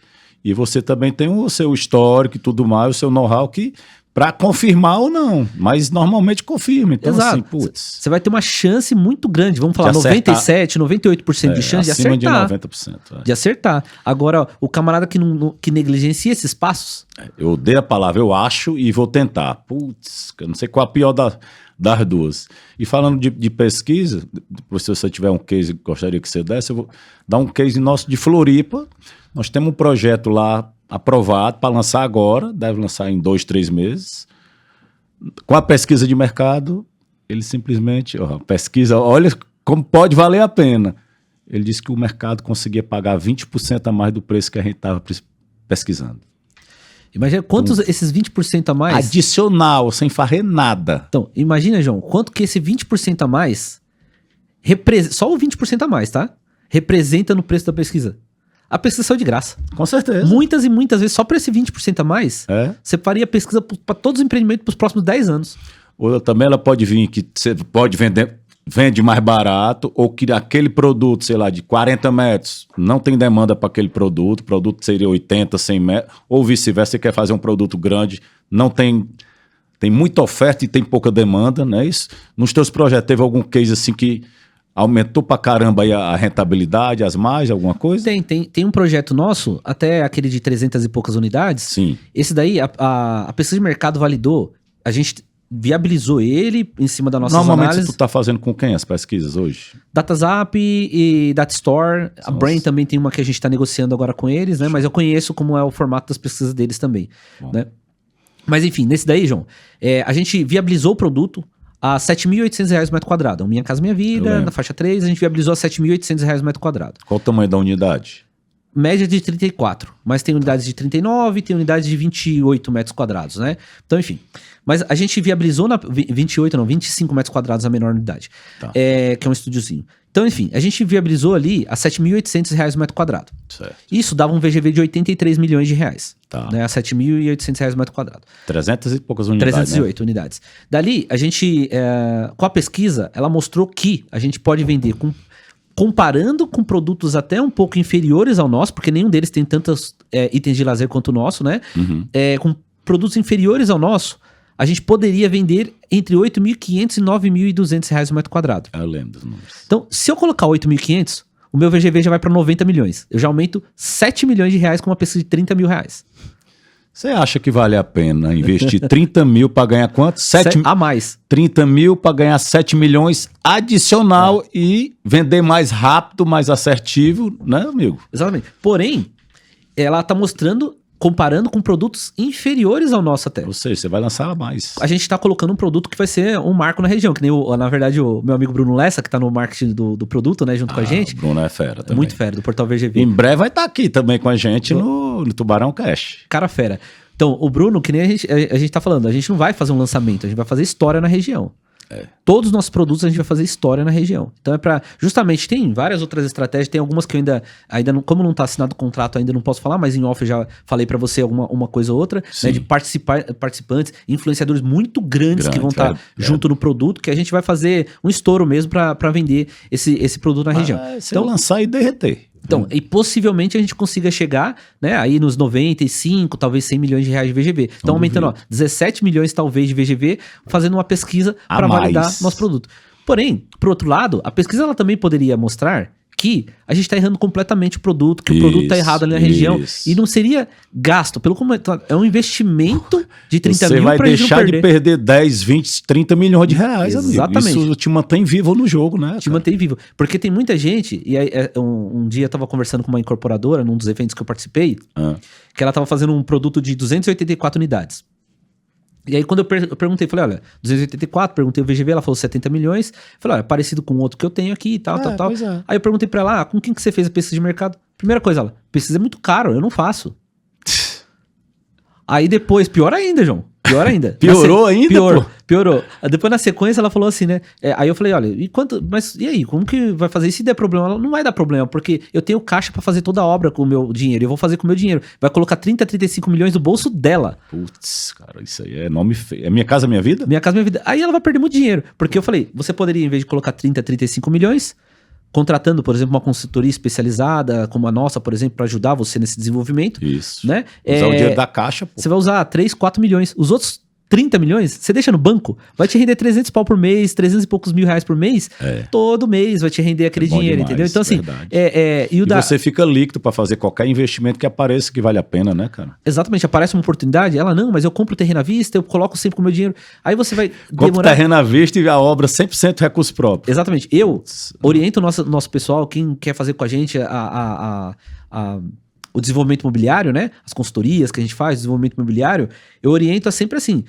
e você também tem o seu histórico e tudo mais, o seu know-how que para confirmar ou não, mas normalmente confirma. Então, Exato. assim, putz. Você vai ter uma chance muito grande, vamos falar, De acertar. 97%, 98% de chance de acima acertar. de 90%. De acertar. Agora, o camarada que negligencia esses passos, Eu dei a palavra, eu acho, e vou tentar. Putz, eu não sei qual a pior das duas. E falando de pesquisa, depois se você tiver um case que gostaria que você desse, eu vou dar um case nosso de Floripa. Nós temos um projeto lá aprovado para lançar agora, deve lançar em 2, 3 meses. Com a pesquisa de mercado, ele simplesmente, pesquisa, olha como pode valer a pena. Ele disse que o mercado conseguia pagar 20% a mais do preço que a gente estava pesquisando. imagina quantos esses 20% a mais... Adicional, sem fazer nada. Então, imagina, João, quanto que esse 20% a mais, só o 20% a mais, tá? Representa no preço da pesquisa. A pesquisa saiu de graça. Com certeza. Muitas e muitas vezes, só para esse 20% a mais, você faria pesquisa para todos os empreendimentos para os próximos 10 anos. Ou também ela pode vir que você pode vende mais barato, ou que aquele produto, sei lá, de 40 metros, não tem demanda para aquele produto, o produto seria 80, 100 metros, ou vice-versa, você quer fazer um produto grande, não tem muita oferta e tem pouca demanda, não é isso? Nos teus projetos, teve algum case assim que aumentou pra caramba aí a rentabilidade, as margens, alguma coisa? Tem um projeto nosso, até aquele de 300 e poucas unidades. Sim. Esse daí, a pesquisa de mercado validou, a gente viabilizou ele em cima da nossa Normalmente análises. tu tá fazendo com quem as pesquisas hoje? DataZap e Datastore. A Brain também tem uma que a gente está negociando agora com eles, né? Mas eu conheço como é o formato das pesquisas deles também, né? Mas enfim, nesse daí, João, a gente viabilizou o produto a R$ 7.800 o metro quadrado. Minha Casa Minha Vida, na faixa 3, a gente viabilizou a R$ 7.800 o metro quadrado. Qual o tamanho da unidade? Média de 34, mas tem unidades de 39, tem unidades de 28 metros quadrados, né? Então, enfim. Mas a gente viabilizou 25 metros quadrados a menor unidade, que é um estúdiozinho. Então, enfim, a gente viabilizou ali a R$ 7.800 o metro quadrado. Certo. Isso dava um VGV de 83 milhões de reais, né? A R$ 7.800 o metro quadrado. 300 e poucas unidades, 308 unidades. Dali, a gente, com a pesquisa, ela mostrou que a gente pode vender comparando com produtos até um pouco inferiores ao nosso, porque nenhum deles tem tantos itens de lazer quanto o nosso, né? Com produtos inferiores ao nosso, a gente poderia vender entre R$ 8.500 e R$ 9.200 o metro quadrado. Eu lembro dos números. Então, se eu colocar 8.500, o meu VGV já vai para 90 milhões. Eu já aumento 7 milhões de reais com uma pesquisa de 30 mil reais. Você acha que vale a pena investir 30 mil para ganhar quanto? A mais. 30 mil para ganhar 7 milhões adicional e vender mais rápido, mais assertivo, né, amigo? Exatamente. Porém, ela está mostrando, comparando com produtos inferiores ao nosso até. Ou seja, você vai lançar mais. A gente está colocando um produto que vai ser um marco na região, que nem, na verdade, o meu amigo Bruno Lessa, que está no marketing do produto, né, junto com a gente. O Bruno é fera também. Muito fera, do Portal VGV. Em breve vai estar aqui também com a gente no Tubarão Cash. Cara fera. Então, o Bruno, que nem a gente tá falando, a gente não vai fazer um lançamento, a gente vai fazer história na região. Todos os nossos produtos a gente vai fazer história na região. Então justamente tem várias outras estratégias, tem algumas que eu ainda não, como não tá assinado o contrato, ainda não posso falar, mas em off eu já falei pra você uma coisa ou outra, né, de participantes, influenciadores muito grandes que vão estar junto no produto, que a gente vai fazer um estouro mesmo pra vender esse produto na região. Então lançar e derreter. Então, e possivelmente a gente consiga chegar, né, aí nos 95, talvez 100 milhões de reais de VGV. Então, aumentando, 17 milhões talvez de VGV, fazendo uma pesquisa para validar nosso produto. Porém, por outro lado, a pesquisa ela também poderia mostrar que a gente está errando completamente o produto, que o produto está errado ali na região. E não seria gasto, pelo como é um investimento de 30 mil para a gente não perder. Você vai deixar de perder 10, 20, 30 milhões de reais, exatamente. Amigo. Isso te mantém vivo no jogo, né? Te mantém vivo. Porque tem muita gente, e aí, um dia eu estava conversando com uma incorporadora, num dos eventos que eu participei, que ela estava fazendo um produto de 284 unidades. E aí quando eu perguntei, falei, olha, 284, perguntei o VGV, ela falou 70 milhões. Falei, olha, parecido com outro que eu tenho aqui e tal, tal. Aí eu perguntei pra ela, com quem que você fez a pesquisa de mercado? Primeira coisa, ela, pesquisa é muito caro, eu não faço. Aí depois, pior ainda, João, Pior ainda. Piorou ainda, Piorou. Depois, na sequência, ela falou assim, né? Aí eu falei, olha, mas e aí? Como que vai fazer isso? Se der problema? Ela, não vai dar problema, porque eu tenho caixa pra fazer toda a obra com o meu dinheiro. Eu vou fazer com o meu dinheiro. Vai colocar 30, 35 milhões no bolso dela. Putz, cara, isso aí é nome feio. É Minha Casa Minha Vida? Minha Casa Minha Vida. Aí ela vai perder muito dinheiro. Porque eu falei, você poderia, em vez de colocar 30, 35 milhões, contratando, por exemplo, uma consultoria especializada, como a nossa, por exemplo, para ajudar você nesse desenvolvimento. Isso. Né? Usar o dinheiro da caixa, pô. Você vai usar 3, 4 milhões. Os outros 30 milhões, você deixa no banco, vai te render 300 pau por mês, 300 e poucos mil reais por mês, todo mês vai te render aquele dinheiro, demais, entendeu? Então assim, e você fica líquido para fazer qualquer investimento que apareça que vale a pena, né, cara? Exatamente, aparece uma oportunidade, ela não, mas eu compro o terreno à vista, eu coloco sempre com o meu dinheiro, aí você vai compra o terreno à vista e a obra 100% recurso próprio. Exatamente, eu oriento o nosso pessoal, quem quer fazer com a gente o desenvolvimento imobiliário, né? As consultorias que a gente faz, desenvolvimento imobiliário, eu oriento sempre assim,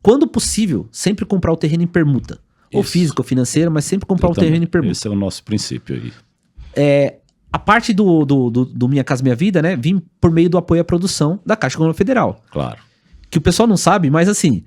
quando possível, sempre comprar o terreno em permuta. Ou físico, ou financeiro, mas sempre comprar o terreno em permuta. Esse é o nosso princípio aí. A parte do Minha Casa Minha Vida, né? Vim por meio do apoio à produção da Caixa Econômica Federal. Claro. Que o pessoal não sabe, mas assim,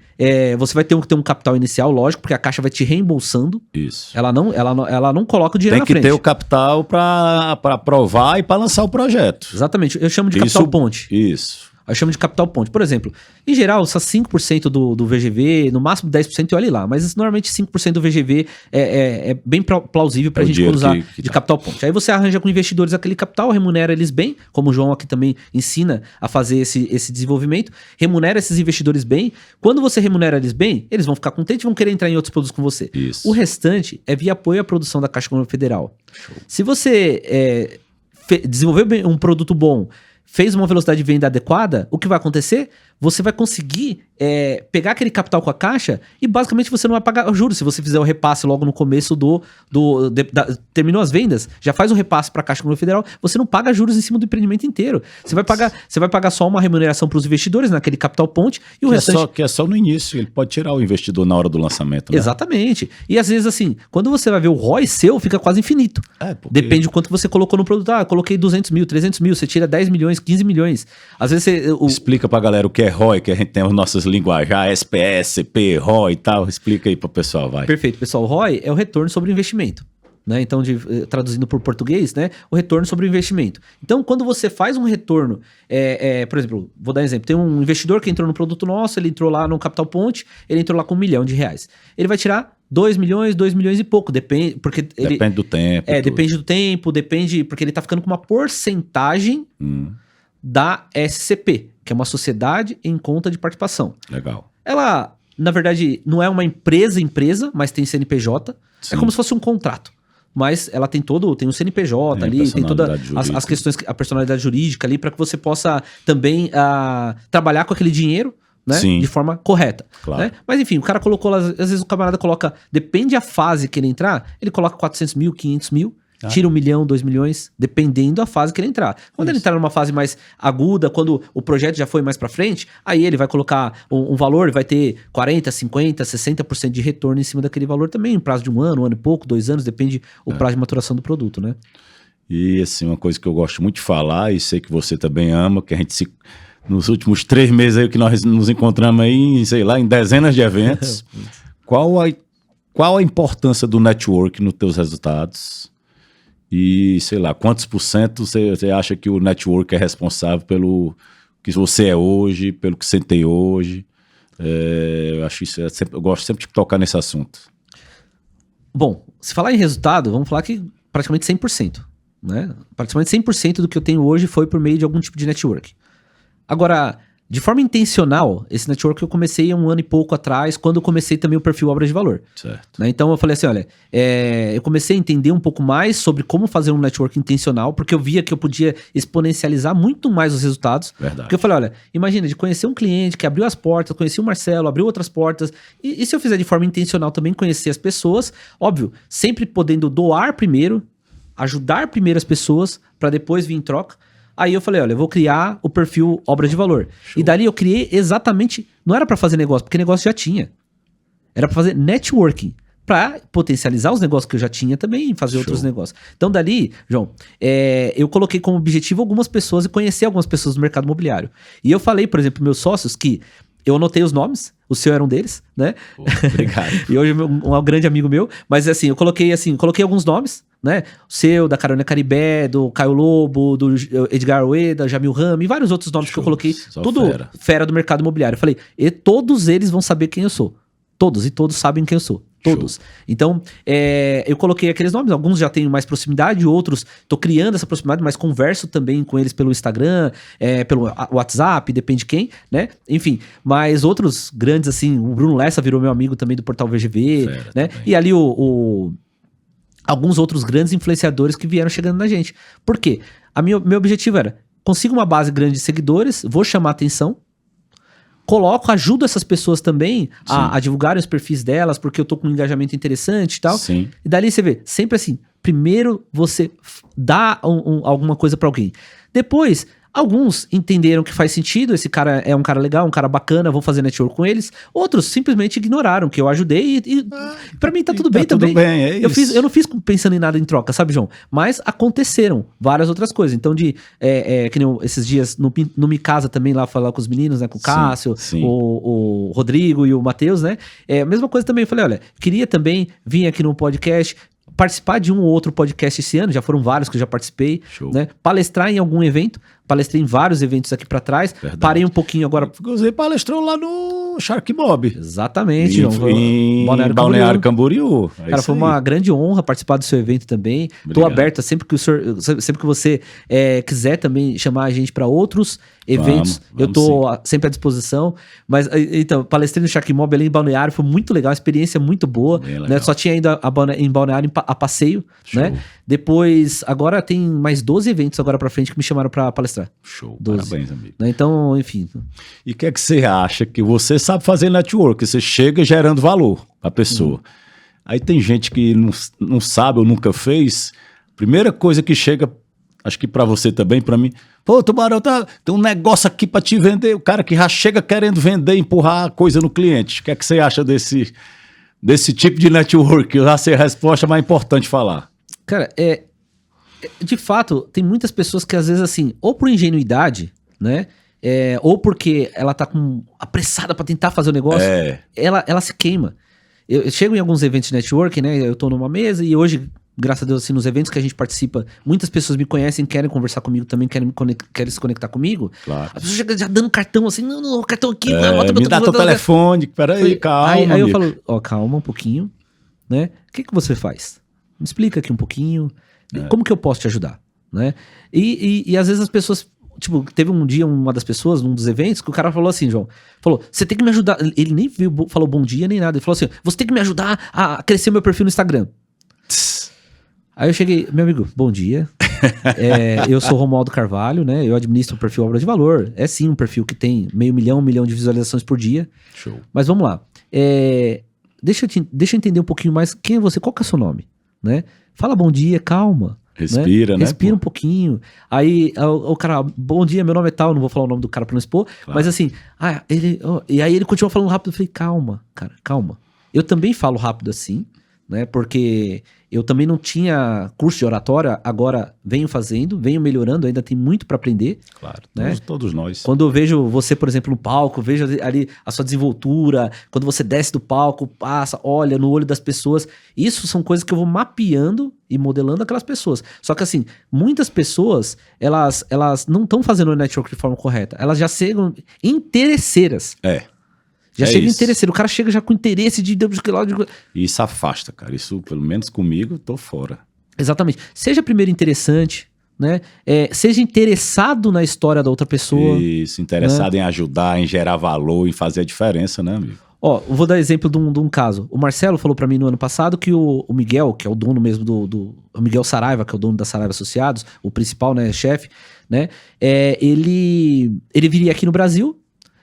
você vai ter um capital inicial, lógico, porque a Caixa vai te reembolsando. Isso. Ela não coloca o dinheiro na frente. Tem que ter o capital para aprovar e para lançar o projeto. Exatamente. Eu chamo de capital ponte. Isso. Eu chamo de capital ponte. Por exemplo, em geral, só 5% do VGV, no máximo 10%, olhe lá. Mas normalmente 5% do VGV é bem plausível pra gente usar de capital ponte. Aí você arranja com investidores aquele capital, remunera eles bem, como o João aqui também ensina a fazer esse desenvolvimento, remunera esses investidores bem. Quando você remunera eles bem, eles vão ficar contentes e vão querer entrar em outros produtos com você. Isso. O restante é via apoio à produção da Caixa Econômica Federal. Show. Se você desenvolveu um produto bom, fez uma velocidade de venda adequada, o que vai acontecer? Você vai conseguir pegar aquele capital com a Caixa e basicamente você não vai pagar juros. Se você fizer o repasse logo no começo terminou as vendas, já faz o repasse para a Caixa Econômica Federal, você não paga juros em cima do empreendimento inteiro. Você vai pagar só uma remuneração para os investidores naquele capital ponte e o restante... Que é só no início, ele pode tirar o investidor na hora do lançamento, né? Exatamente. E às vezes assim, quando você vai ver o ROI seu, fica quase infinito. Depende do quanto você colocou no produto. Eu coloquei 200 mil, 300 mil, você tira 10 milhões, 15 milhões. Às vezes Explica pra galera o que é ROI, que a gente tem as nossas linguagens, SPS, CP, ROI e tal. Explica aí pro pessoal, vai. Perfeito, pessoal. O ROI é o retorno sobre o investimento. Né? Então, traduzindo por português, né? O retorno sobre o investimento. Então, quando você faz um retorno, por exemplo, vou dar um exemplo, tem um investidor que entrou no produto nosso, ele entrou lá no Capital Ponte, ele entrou lá com R$1 milhão. Ele vai tirar 2 milhões e pouco, depende do tempo. Depende do tempo, porque ele tá ficando com uma porcentagem da SCP, que é uma sociedade em conta de participação. Legal. Ela, na verdade, não é uma empresa, mas tem CNPJ. Sim. É como se fosse um contrato. Mas ela tem um CNPJ ali, tem todas as questões, a personalidade jurídica ali, para que você possa também trabalhar com aquele dinheiro, né? De forma correta. Claro. Né? Mas enfim, o cara colocou lá, às vezes o camarada coloca, depende da fase que ele entrar, ele coloca 400 mil, 500 mil, tira 1 milhão, 2 milhões, dependendo da fase que ele entrar. Quando ele entrar numa fase mais aguda, quando o projeto já foi mais pra frente, aí ele vai colocar um valor, vai ter 40, 50, 60% de retorno em cima daquele valor também, em prazo de 1 ano e pouco, 2 anos, depende o prazo de maturação do produto, né? E assim, uma coisa que eu gosto muito de falar, e sei que você também ama, que a gente nos últimos 3 meses aí que nós nos encontramos aí, sei lá, em dezenas de eventos, qual a importância do network nos teus resultados? E, sei lá, quantos por cento você acha que o network é responsável pelo que você é hoje, pelo que você tem hoje? Eu acho isso, eu gosto sempre de tocar nesse assunto. Bom, se falar em resultado, vamos falar que praticamente 100%. Né? Praticamente 100% do que eu tenho hoje foi por meio de algum tipo de network. Agora, de forma intencional, esse network eu comecei há 1 ano e pouco atrás, quando eu comecei também o perfil Obra de Valor. Certo. Né? Então eu falei assim, olha, eu comecei a entender um pouco mais sobre como fazer um network intencional, porque eu via que eu podia exponencializar muito mais os resultados. Verdade. Porque eu falei, olha, imagina, de conhecer um cliente que abriu as portas, conheci o Marcelo, abriu outras portas, e se eu fizer de forma intencional também conhecer as pessoas, óbvio, sempre podendo doar primeiro, ajudar primeiro as pessoas, para depois vir em troca. Aí eu falei, olha, eu vou criar o perfil Obra de Valor. Show. E dali eu criei exatamente, não era para fazer negócio, porque negócio já tinha. Era para fazer networking, para potencializar os negócios que eu já tinha também e fazer outros negócios. Então dali, João, eu coloquei como objetivo algumas pessoas e conhecer algumas pessoas do mercado imobiliário. E eu falei, por exemplo, meus sócios que eu anotei os nomes, o seu era um deles, né? Pô, obrigado. E hoje um grande amigo meu, mas assim, eu coloquei alguns nomes, né? O seu, da Carolina Caribé, do Caio Lobo, do Edgar Ueda, Jamil Rami, e vários outros nomes que eu coloquei, Só tudo fera do mercado imobiliário. Eu falei, e todos eles vão saber quem eu sou. Todos, e todos sabem quem eu sou. Todos. Show. Então, eu coloquei aqueles nomes, alguns já tenho mais proximidade, outros tô criando essa proximidade, mas converso também com eles pelo Instagram, pelo WhatsApp, depende de quem, né? Enfim, mas outros grandes, assim, o Bruno Lessa virou meu amigo também do Portal VGV, né? Também. E ali alguns outros grandes influenciadores que vieram chegando na gente. Por quê? Meu objetivo era, consigo uma base grande de seguidores, vou chamar atenção, ajudo essas pessoas também a divulgarem os perfis delas, porque eu tô com um engajamento interessante e tal. Sim. E dali você vê, sempre assim, primeiro você dá alguma coisa pra alguém. Depois, alguns entenderam que faz sentido, esse cara é um cara legal, um cara bacana, vou fazer network com eles. Outros simplesmente ignoraram que eu ajudei e pra mim tá tudo bem também. Tudo bem, é isso. Eu não fiz pensando em nada em troca, sabe, João? Mas aconteceram várias outras coisas. Então, que nem esses dias no Mi Casa também, lá falar com os meninos, né? Com o Cássio, o Rodrigo e o Matheus, né? A mesma coisa também. Eu falei, olha, queria também vir aqui no podcast, participar de um ou outro podcast esse ano, já foram vários que eu já participei, né? Palestrar em algum evento, palestrei em vários eventos aqui pra trás, parei um pouquinho agora. Você palestrou lá no Shark Mob. Exatamente, em Balneário Camboriú. Cara, foi uma grande honra participar do seu evento também. Obrigado. Tô aberta sempre que você quiser também chamar a gente pra outros eventos, vamos eu tô sempre à disposição. Mas, então, palestrei no Shark Mob ali em Balneário, foi muito legal, uma experiência muito boa, né? Só tinha ido em Balneário a passeio, né? Depois, agora tem mais 12 eventos agora pra frente que me chamaram pra palestrar. Show, 12. Parabéns, amigo. Então, enfim. E o que é que você acha que você sabe fazer network? Você chega gerando valor pra pessoa. Aí tem gente que não sabe ou nunca fez. Primeira coisa que chega, acho que pra você também, pra mim, pô, Tubarão, tem um negócio aqui pra te vender. O cara que já chega querendo vender, empurrar coisa no cliente. O que é que você acha desse tipo de network? Eu já sei a resposta, mas é importante falar. Cara, de fato, tem muitas pessoas que às vezes assim, ou por ingenuidade, né? Ou porque ela tá apressada pra tentar fazer o negócio, ela se queima. Eu chego em alguns eventos de networking, né? Eu tô numa mesa e hoje, graças a Deus, assim, nos eventos que a gente participa, muitas pessoas me conhecem, querem conversar comigo também, querem se conectar comigo. Claro. As pessoas chegam já dando cartão assim, não, cartão aqui, me dá teu telefone, peraí, calma. Aí eu falo, calma um pouquinho, né? O que você faz? Me explica aqui um pouquinho, como que eu posso te ajudar, né? E às vezes as pessoas, tipo, teve um dia uma das pessoas, num dos eventos, que o cara falou assim, João, falou, você tem que me ajudar, ele nem falou bom dia nem nada, ele falou assim, você tem que me ajudar a crescer meu perfil no Instagram. Aí eu cheguei, meu amigo, bom dia, eu sou Romualdo Carvalho, né, eu administro o perfil Obra de Valor, é sim um perfil que tem 500.000, 1 milhão de visualizações por dia. Show. Mas vamos lá, deixa eu entender um pouquinho mais, quem é você, qual que é o seu nome, né, fala bom dia, calma. Respira, né? Respira um pouquinho. Aí o cara, bom dia, meu nome é tal, não vou falar o nome do cara pra não expor, claro. Mas assim, e aí ele continua falando rápido, eu falei, calma, cara, calma. Eu também falo rápido assim, né, porque eu também não tinha curso de oratória, agora venho melhorando, ainda tem muito pra aprender. Claro, né? todos nós. Quando eu vejo você, por exemplo, no palco, vejo ali a sua desenvoltura, quando você desce do palco, passa, olha no olho das pessoas, isso são coisas que eu vou mapeando e modelando aquelas pessoas. Só que assim, muitas pessoas, elas não estão fazendo o network de forma correta, elas já chegam interesseiras. Já chega interesseiro, o cara chega já com interesse de... E isso afasta, cara, isso pelo menos comigo, eu tô fora. Exatamente. Seja primeiro interessante, né? Seja interessado na história da outra pessoa. Isso, interessado, né? Em ajudar, em gerar valor, em fazer a diferença, né, amigo? Ó, eu vou dar exemplo de um caso. O Marcelo falou pra mim no ano passado que o Miguel, que é o dono mesmo o Miguel Saraiva, que é o dono da Saraiva Associados, o principal, né, chefe, né? Ele viria aqui no Brasil.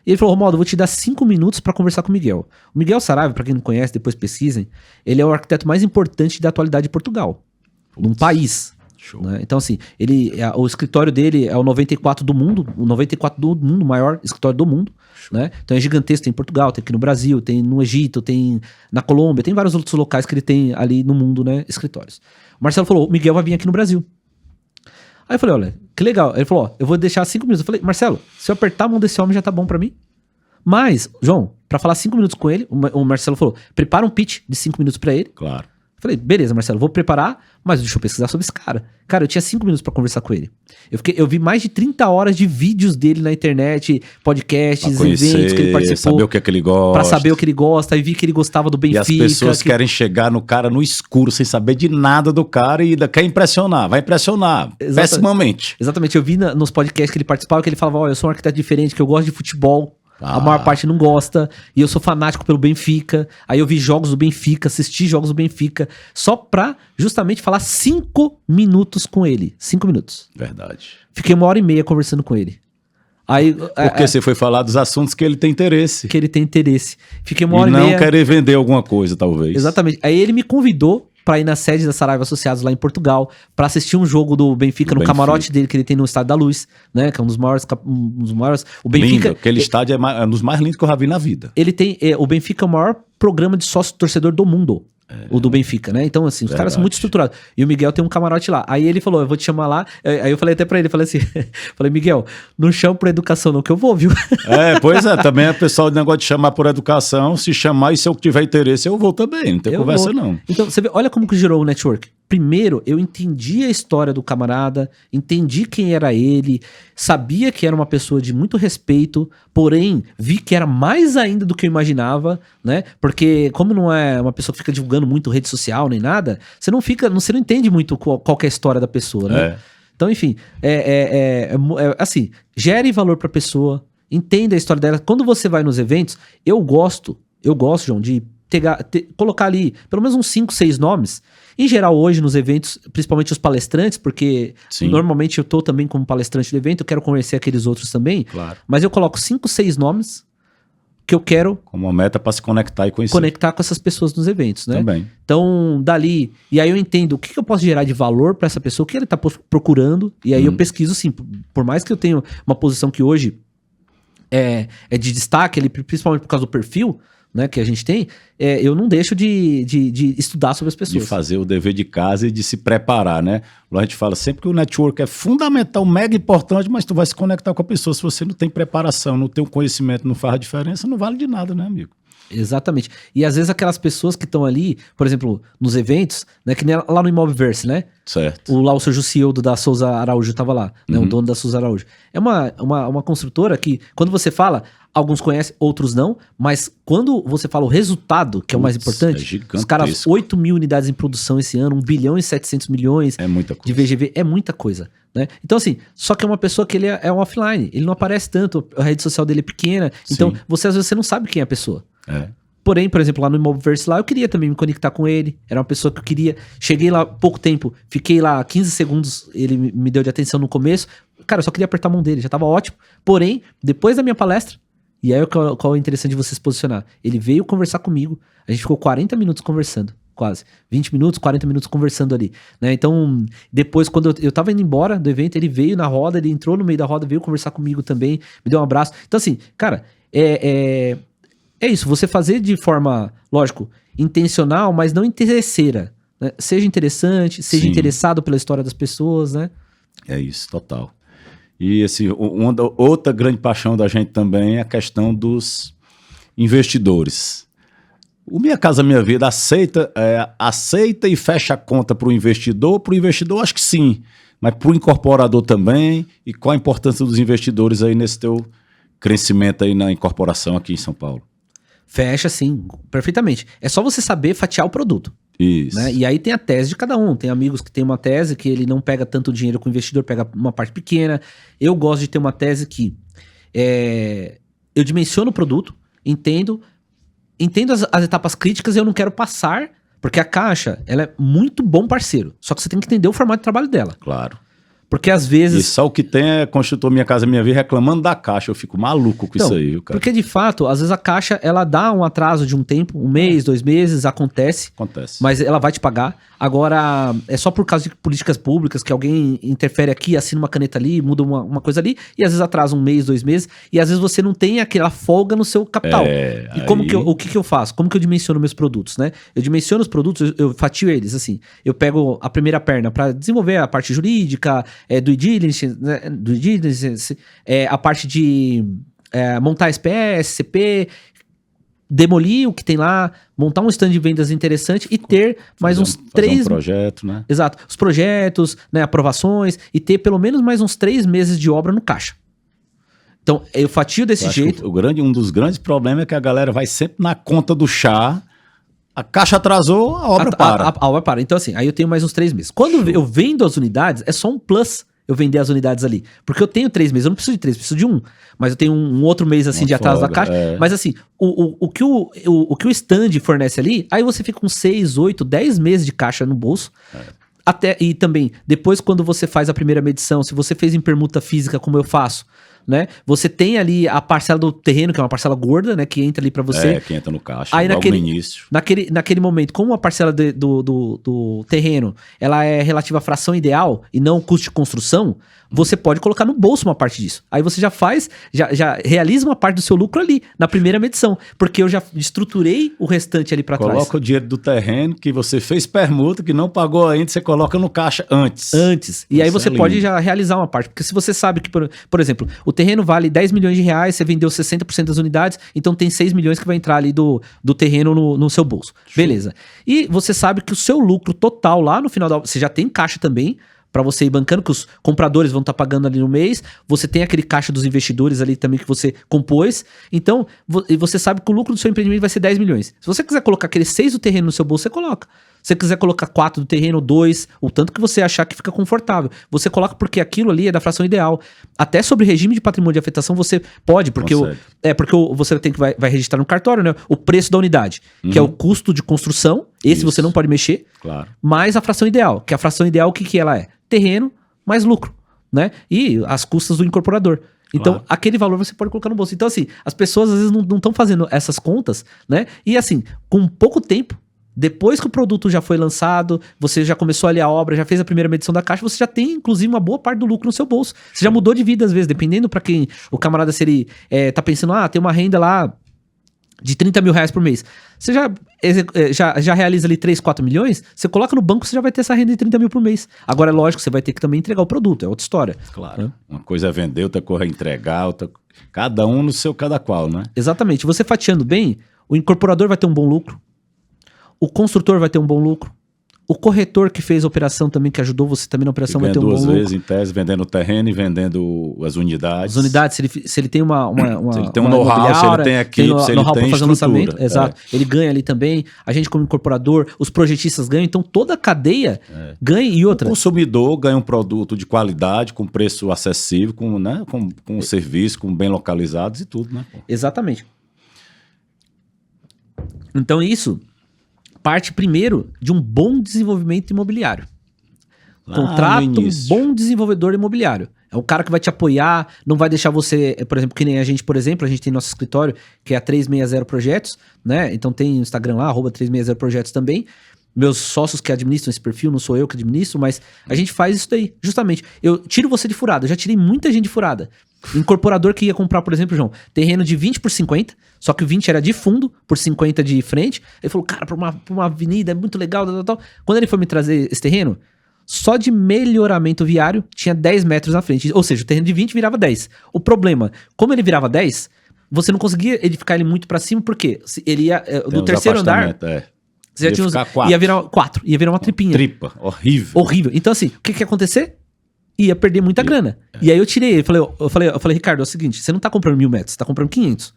E ele falou, Romualdo, eu vou te dar 5 minutos para conversar com o Miguel. O Miguel Saraiva, para quem não conhece, depois pesquisem, ele é o arquiteto mais importante da atualidade de Portugal. Num país. Show. Né? Então, assim, o escritório dele é o 94 do mundo, o 94 do mundo, o maior escritório do mundo. Né? Então é gigantesco, tem em Portugal, tem aqui no Brasil, tem no Egito, tem na Colômbia, tem vários outros locais que ele tem ali no mundo, né, escritórios. O Marcelo falou, o Miguel vai vir aqui no Brasil. Aí eu falei, olha, que legal. Ele falou, eu vou deixar 5 minutos. Eu falei, Marcelo, se eu apertar a mão desse homem já tá bom pra mim? Mas, João, pra falar 5 minutos com ele, o Marcelo falou, prepara um pitch de 5 minutos pra ele. Claro. Falei, beleza, Marcelo, vou preparar, mas deixa eu pesquisar sobre esse cara. Cara, eu tinha 5 minutos pra conversar com ele. Eu vi mais de 30 horas de vídeos dele na internet, podcasts, conhecer, eventos que ele participou. Saber o que é que ele gosta. Pra saber o que ele gosta, e vi que ele gostava do Benfica. E as pessoas querem chegar no cara no escuro, sem saber de nada do cara e ainda quer impressionar. Vai impressionar, pessimamente. Exatamente, eu vi nos podcasts que ele participava, que ele falava, ó, eu sou um arquiteto diferente, que eu gosto de futebol. A maior parte não gosta, e eu sou fanático pelo Benfica. Aí eu vi jogos do Benfica, assisti jogos do Benfica, só pra justamente falar 5 minutos com ele. 5 minutos. Verdade. Fiquei 1h30 conversando com ele. Aí, porque você foi falar dos assuntos que ele tem interesse. Que ele tem interesse. Fiquei 1h30. E não querer vender alguma coisa, talvez. Exatamente. Aí ele me convidou pra ir na sede da Saraiva Associados lá em Portugal, pra assistir um jogo do Benfica no camarote dele, que ele tem no Estádio da Luz, né? Que é um dos maiores. O Benfica. Lindo. Aquele estádio é um dos mais lindos que eu já vi na vida. Ele tem. O Benfica é o maior programa de sócio-torcedor do mundo. O do Benfica, né? Então, assim, os caras são muito estruturados. E o Miguel tem um camarote lá. Aí ele falou, eu vou te chamar lá. Aí eu falei até pra ele, falei assim, falei, Miguel, não chama por educação não, que eu vou, viu? Pois é, também é pessoal de negócio de chamar por educação, se chamar e se eu tiver interesse, eu vou também, não tem conversa não. Então, você vê, olha como que gerou o network. Primeiro, eu entendi a história do camarada, entendi quem era ele, sabia que era uma pessoa de muito respeito, porém, vi que era mais ainda do que eu imaginava, né? Porque como não é uma pessoa que fica divulgando muito rede social nem nada, você não entende muito qual que é a história da pessoa, né? Então, enfim, assim, gere valor pra pessoa, entenda a história dela. Quando você vai nos eventos, eu gosto, João, de colocar ali pelo menos uns 5, 6 nomes. Em geral, hoje nos eventos, principalmente os palestrantes, porque normalmente eu tô também como palestrante do evento, eu quero conhecer aqueles outros também. Claro. Mas eu coloco 5, 6 nomes que eu quero... Como uma meta para se conectar e conhecer. Conectar com essas pessoas nos eventos, né? Também. Então, dali... E aí eu entendo o que eu posso gerar de valor para essa pessoa, o que ele tá procurando. E aí eu pesquiso, sim. Por mais que eu tenha uma posição que hoje é de destaque, principalmente por causa do perfil, né, que a gente tem, eu não deixo de estudar sobre as pessoas. De fazer o dever de casa e de se preparar, né? A gente fala sempre que o network é fundamental, mega importante, mas tu vai se conectar com a pessoa. Se você não tem preparação, não tem um conhecimento, não faz a diferença, não vale de nada, né, amigo? Exatamente. E às vezes aquelas pessoas que estão ali, por exemplo, nos eventos, né, que nem lá no Imobiverse, né? Certo. O seu Jussieldo da Souza Araújo estava lá, né? O dono da Souza Araújo. É uma construtora que, quando você fala, alguns conhecem, outros não, mas quando você fala o resultado, que é o mais importante, os caras, 8 mil unidades em produção esse ano, 1 bilhão e 700 milhões muita coisa. De VGV, é muita coisa, né? Então assim, só que é uma pessoa que ele é um offline, ele não aparece tanto, a rede social dele é pequena, então você às vezes você não sabe quem é a pessoa. Porém, por exemplo, lá no Imobiverse lá, eu queria também me conectar com ele. Era uma pessoa que eu queria. Cheguei lá há pouco tempo, fiquei lá 15 segundos, ele me deu de atenção no começo. Cara, eu só queria apertar a mão dele, já tava ótimo. Porém, depois da minha palestra, e aí qual é o interessante de você se posicionar? Ele veio conversar comigo, a gente ficou 40 minutos conversando, quase. 20 minutos, 40 minutos conversando ali, né? Então, depois, quando eu tava indo embora do evento, ele veio na roda, ele entrou no meio da roda, veio conversar comigo também, me deu um abraço. Então, assim, cara, é isso, você fazer de forma, lógico, intencional, mas não interesseira, né? Seja interessante, seja interessado pela história das pessoas, né? É isso, total. E assim, outra grande paixão da gente também é a questão dos investidores. O Minha Casa Minha Vida aceita e fecha a conta para o investidor? Para o investidor, acho que sim, mas para o incorporador também. E qual a importância dos investidores aí nesse teu crescimento aí na incorporação aqui em São Paulo? Fecha, sim, perfeitamente. É só você saber fatiar o produto. Isso. Né? E aí tem a tese de cada um. Tem amigos que tem uma tese que ele não pega tanto dinheiro com o investidor, pega uma parte pequena. Eu gosto de ter uma tese que eu dimensiono o produto, entendo as etapas críticas e eu não quero passar, porque a Caixa, ela é muito bom parceiro. Só que você tem que entender o formato de trabalho dela. Claro. Porque às vezes... E só o que tem é construtor Minha Casa Minha Vida reclamando da Caixa. Eu fico maluco com isso aí, viu, cara? Porque de fato, às vezes a Caixa, ela dá um atraso de um tempo, 1 mês, 2 meses, acontece. Mas ela vai te pagar. Agora, é só por causa de políticas públicas que alguém interfere aqui, assina uma caneta ali, muda uma coisa ali, e às vezes atrasa 1 mês, 2 meses, e às vezes você não tem aquela folga no seu capital. E como o que eu faço? Como que eu dimensiono meus produtos, né? Eu dimensiono os produtos, eu fatio eles, assim. Eu pego a primeira perna para desenvolver a parte jurídica, do diligence, né? A parte de montar SPE, SCP, demolir o que tem lá, montar um stand de vendas interessante e ter mais uns fazer um projeto, né? Exato. Os projetos, né, aprovações e ter pelo menos mais uns 3 meses de obra no caixa. Então, eu fatio desse jeito. Um dos grandes problemas é que a galera vai sempre na conta do chá, a caixa atrasou, a obra para. A obra para. Então, assim, aí eu tenho mais uns 3 meses. Quando eu vendo as unidades, é só um plus eu vender as unidades ali. Porque eu tenho 3 meses, eu não preciso de 3, preciso de 1. Mas eu tenho um outro mês, assim, de atraso da caixa. Mas, assim, o que o stand fornece ali, aí você fica com 6, 8, 10 meses de caixa no bolso. E também, depois quando você faz a primeira medição, se você fez em permuta física, como eu faço, né? Você tem ali a parcela do terreno, que é uma parcela gorda, né? Que entra ali pra você. Que entra no caixa, aí logo no início. Naquele momento, como a parcela do terreno, ela é relativa à fração ideal e não custo de construção, você pode colocar no bolso uma parte disso. Aí você já realiza uma parte do seu lucro ali, na primeira medição. Porque eu já estruturei o restante ali pra trás. Coloca o dinheiro do terreno que você fez permuta, que não pagou ainda, você coloca no caixa antes. E aí você pode já realizar uma parte. Porque se você sabe que, por exemplo, o terreno vale 10 milhões de reais, você vendeu 60% das unidades, então tem 6 milhões que vai entrar ali do terreno no seu bolso. Beleza. E você sabe que o seu lucro total lá no final você já tem caixa também, para você ir bancando, que os compradores vão estar pagando ali no mês, você tem aquele caixa dos investidores ali também que você compôs, então você sabe que o lucro do seu empreendimento vai ser 10 milhões. Se você quiser colocar aqueles 6 do terreno no seu bolso, você coloca. Se você quiser colocar 4 do terreno, 2, o tanto que você achar que fica confortável. Você coloca porque aquilo ali é da fração ideal. Até sobre regime de patrimônio de afetação você pode, porque você vai registrar no cartório, né? O preço da unidade, que é o custo de construção, esse você não pode mexer, claro. Mais a fração ideal, que a fração ideal, o que ela é? Terreno mais lucro, né? E as custas do incorporador. Então, aquele valor você pode colocar no bolso. Então, assim, as pessoas às vezes não estão fazendo essas contas, né? E assim, com pouco tempo, depois que o produto já foi lançado, você já começou ali a obra, já fez a primeira medição da caixa, você já tem, inclusive, uma boa parte do lucro no seu bolso. Você já mudou de vida, às vezes, dependendo para quem o camarada, se ele tá pensando, tem uma renda lá de 30 mil reais por mês. Você já realiza ali 3, 4 milhões, você coloca no banco, você já vai ter essa renda de 30 mil por mês. Agora, é lógico, você vai ter que também entregar o produto, é outra história. Claro. Uma coisa é vender, outra coisa é entregar, cada um no seu cada qual, né? Exatamente. Você fatiando bem, o incorporador vai ter um bom lucro, o construtor vai ter um bom lucro, o corretor que fez a operação também, que ajudou você também na operação, vai ter um bom lucro. 2 vezes em tese, vendendo o terreno e vendendo as unidades. As unidades, se ele tem se ele tem um know-how, se ele tem equipe, se ele tem fazer um lançamento, estrutura. exato. Ele ganha ali também, a gente como incorporador, os projetistas ganham, então toda a cadeia ganha. E outra. O consumidor ganha um produto de qualidade, com preço acessível, com serviço, com bem localizados e tudo, né? Exatamente. Então isso parte primeiro de um bom desenvolvimento imobiliário. Contrata um bom desenvolvedor imobiliário. É o cara que vai te apoiar, não vai deixar você, por exemplo, que nem a gente, por exemplo, a gente tem nosso escritório, que é a 360 Projetos, né? Então tem o Instagram lá, @360 Projetos também. Meus sócios que administram esse perfil, não sou eu que administro, mas a gente faz isso daí, justamente. Eu tiro você de furada, eu já tirei muita gente de furada. Incorporador que ia comprar, por exemplo, João, terreno de 20 por 50, só que o 20 era de fundo, por 50 de frente. Ele falou, cara, pra uma avenida é muito legal, tal. Quando ele foi me trazer esse terreno, só de melhoramento viário tinha 10 metros na frente. Ou seja, o terreno de 20 virava 10. O problema, como ele virava 10, você não conseguia edificar ele muito pra cima, porque ele ia do terceiro andar... Você já tinha ia virar 4, ia virar uma tripinha. Tripa, horrível. Horrível. Então, assim, o que ia acontecer? Ia perder muita grana. E aí eu tirei ele, eu falei, Ricardo, é o seguinte, você não tá comprando 1.000 metros, você tá comprando 500.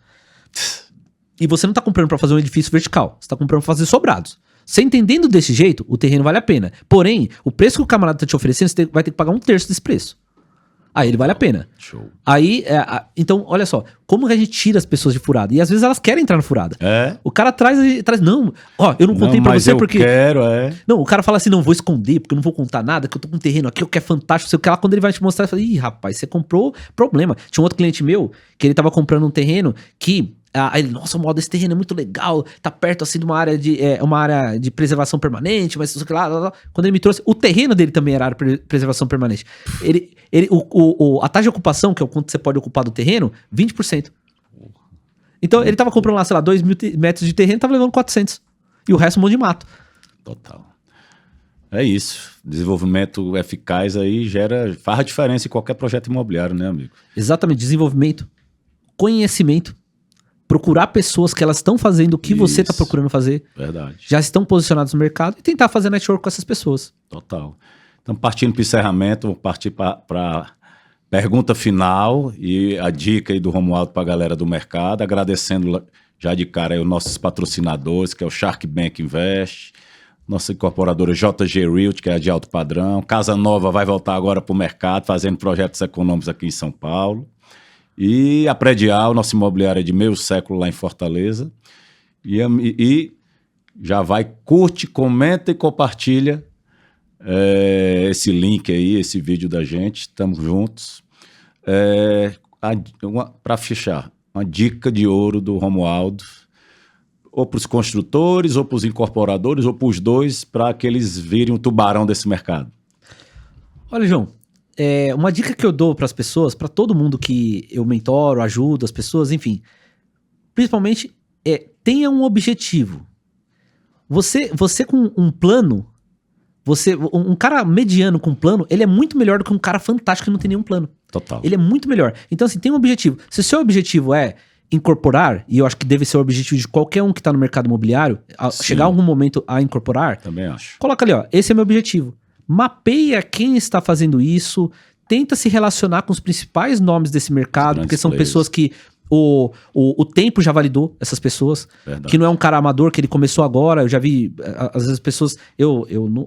E você não tá comprando pra fazer um edifício vertical, você tá comprando pra fazer sobrados. Você entendendo desse jeito, o terreno vale a pena. Porém, o preço que o camarada tá te oferecendo, você vai ter que pagar 1/3 desse preço. Aí ele vale a pena. Show. Aí, então, olha só, como que a gente tira as pessoas de furada? E às vezes elas querem entrar na furada. O cara traz, não, eu não contei pra você porque... Não, o cara fala assim, não, vou esconder, porque eu não vou contar nada, que eu tô com um terreno aqui, que é fantástico, sei o que lá, quando ele vai te mostrar, ele fala, rapaz, você comprou problema. Tinha um outro cliente meu, que ele tava comprando um terreno que... ele, nossa, o modo desse terreno é muito legal, tá perto assim de uma área de preservação permanente, mas lá. Quando ele me trouxe, o terreno dele também era área de preservação permanente. A taxa de ocupação, que é o quanto você pode ocupar do terreno, 20%. Então ele tava comprando lá, sei lá, 2.000 metros de terreno, tava levando 400. E o resto um monte de mato. Total. É isso. Desenvolvimento eficaz aí faz a diferença em qualquer projeto imobiliário, né, amigo? Exatamente, desenvolvimento conhecimento, procurar pessoas que elas estão fazendo o que você está Isso. procurando fazer, Verdade. já estão posicionados no mercado e tentar fazer network com essas pessoas. Total. Então, partindo para o encerramento, vou partir para a pergunta final e a dica aí do Romualdo para a galera do mercado, agradecendo já de cara aí os nossos patrocinadores, que é o Shark Bank Invest, nossa incorporadora JG Realty, que é a de alto padrão, Casa Nova vai voltar agora para o mercado, fazendo projetos econômicos aqui em São Paulo, e a Predial, nossa imobiliária de meio século lá em Fortaleza, e já vai, curte, comenta e compartilha esse link aí, esse vídeo da gente, estamos juntos. Para fechar, uma dica de ouro do Romualdo, ou para os construtores, ou para os incorporadores, ou para os dois, para que eles virem o tubarão desse mercado. Olha, João, uma dica que eu dou para as pessoas, para todo mundo que eu mentoro, ajudo as pessoas, enfim, principalmente, tenha um objetivo. Você com um plano, um cara mediano com plano, ele é muito melhor do que um cara fantástico que não tem nenhum plano. Total. Ele é muito melhor. Então, assim, tem um objetivo. Se o seu objetivo é incorporar, e eu acho que deve ser o objetivo de qualquer um que está no mercado imobiliário, chegar algum momento a incorporar, também acho. Coloca ali, ó, esse é meu objetivo. Mapeia quem está fazendo isso, tenta se relacionar com os principais nomes desse mercado, porque são pessoas que o tempo já validou essas pessoas. Verdade. Que não é um cara amador, que ele começou agora. Eu já vi, às vezes, pessoas...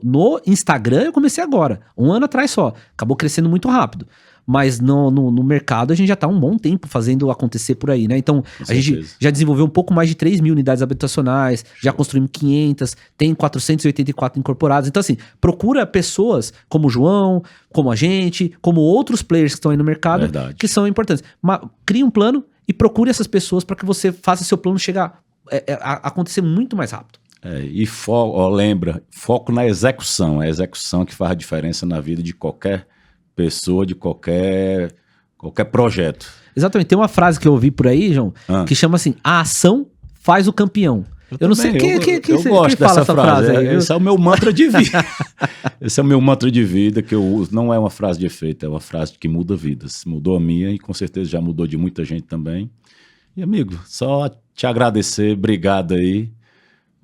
No Instagram, eu comecei agora. 1 ano atrás só. Acabou crescendo muito rápido. Mas no mercado, a gente já está há um bom tempo fazendo acontecer por aí, né? Então, a gente já desenvolveu um pouco mais de 3 mil unidades habitacionais, já construímos 500, tem 484 incorporados. Então, assim, procura pessoas como o João, como a gente, como outros players que estão aí no mercado, que são importantes. Cria um plano e procure essas pessoas para que você faça seu plano chegar a acontecer muito mais rápido. E lembra, foco na execução. É a execução que faz a diferença na vida de qualquer pessoa, de qualquer projeto. Exatamente. Tem uma frase que eu ouvi por aí, João, que chama assim: a ação faz o campeão. Eu não sei quem gosto dessa frase aí. Esse é o meu mantra de vida. Esse é o meu mantra de vida que eu uso. Não é uma frase de efeito, é uma frase que muda vidas. Mudou a minha e com certeza já mudou de muita gente também. E, amigo, só te agradecer. Obrigado aí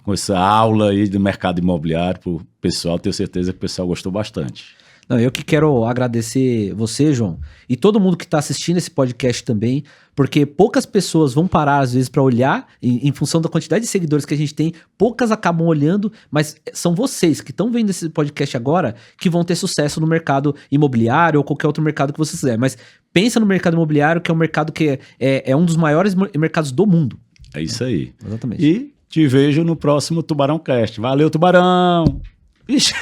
com essa aula aí do mercado imobiliário pro pessoal. Tenho certeza que o pessoal gostou bastante. Não, eu que quero agradecer você, João, e todo mundo que está assistindo esse podcast também, porque poucas pessoas vão parar, às vezes, para olhar, em função da quantidade de seguidores que a gente tem, poucas acabam olhando, mas são vocês que estão vendo esse podcast agora que vão ter sucesso no mercado imobiliário ou qualquer outro mercado que você quiser. Mas pensa no mercado imobiliário, que é um mercado que é um dos maiores mercados do mundo. É isso aí. Exatamente. E te vejo no próximo Tubarão Cast. Valeu, Tubarão! Ixi.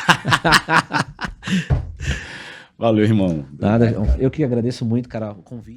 Valeu, irmão. Nada, eu que agradeço muito, cara, o convite.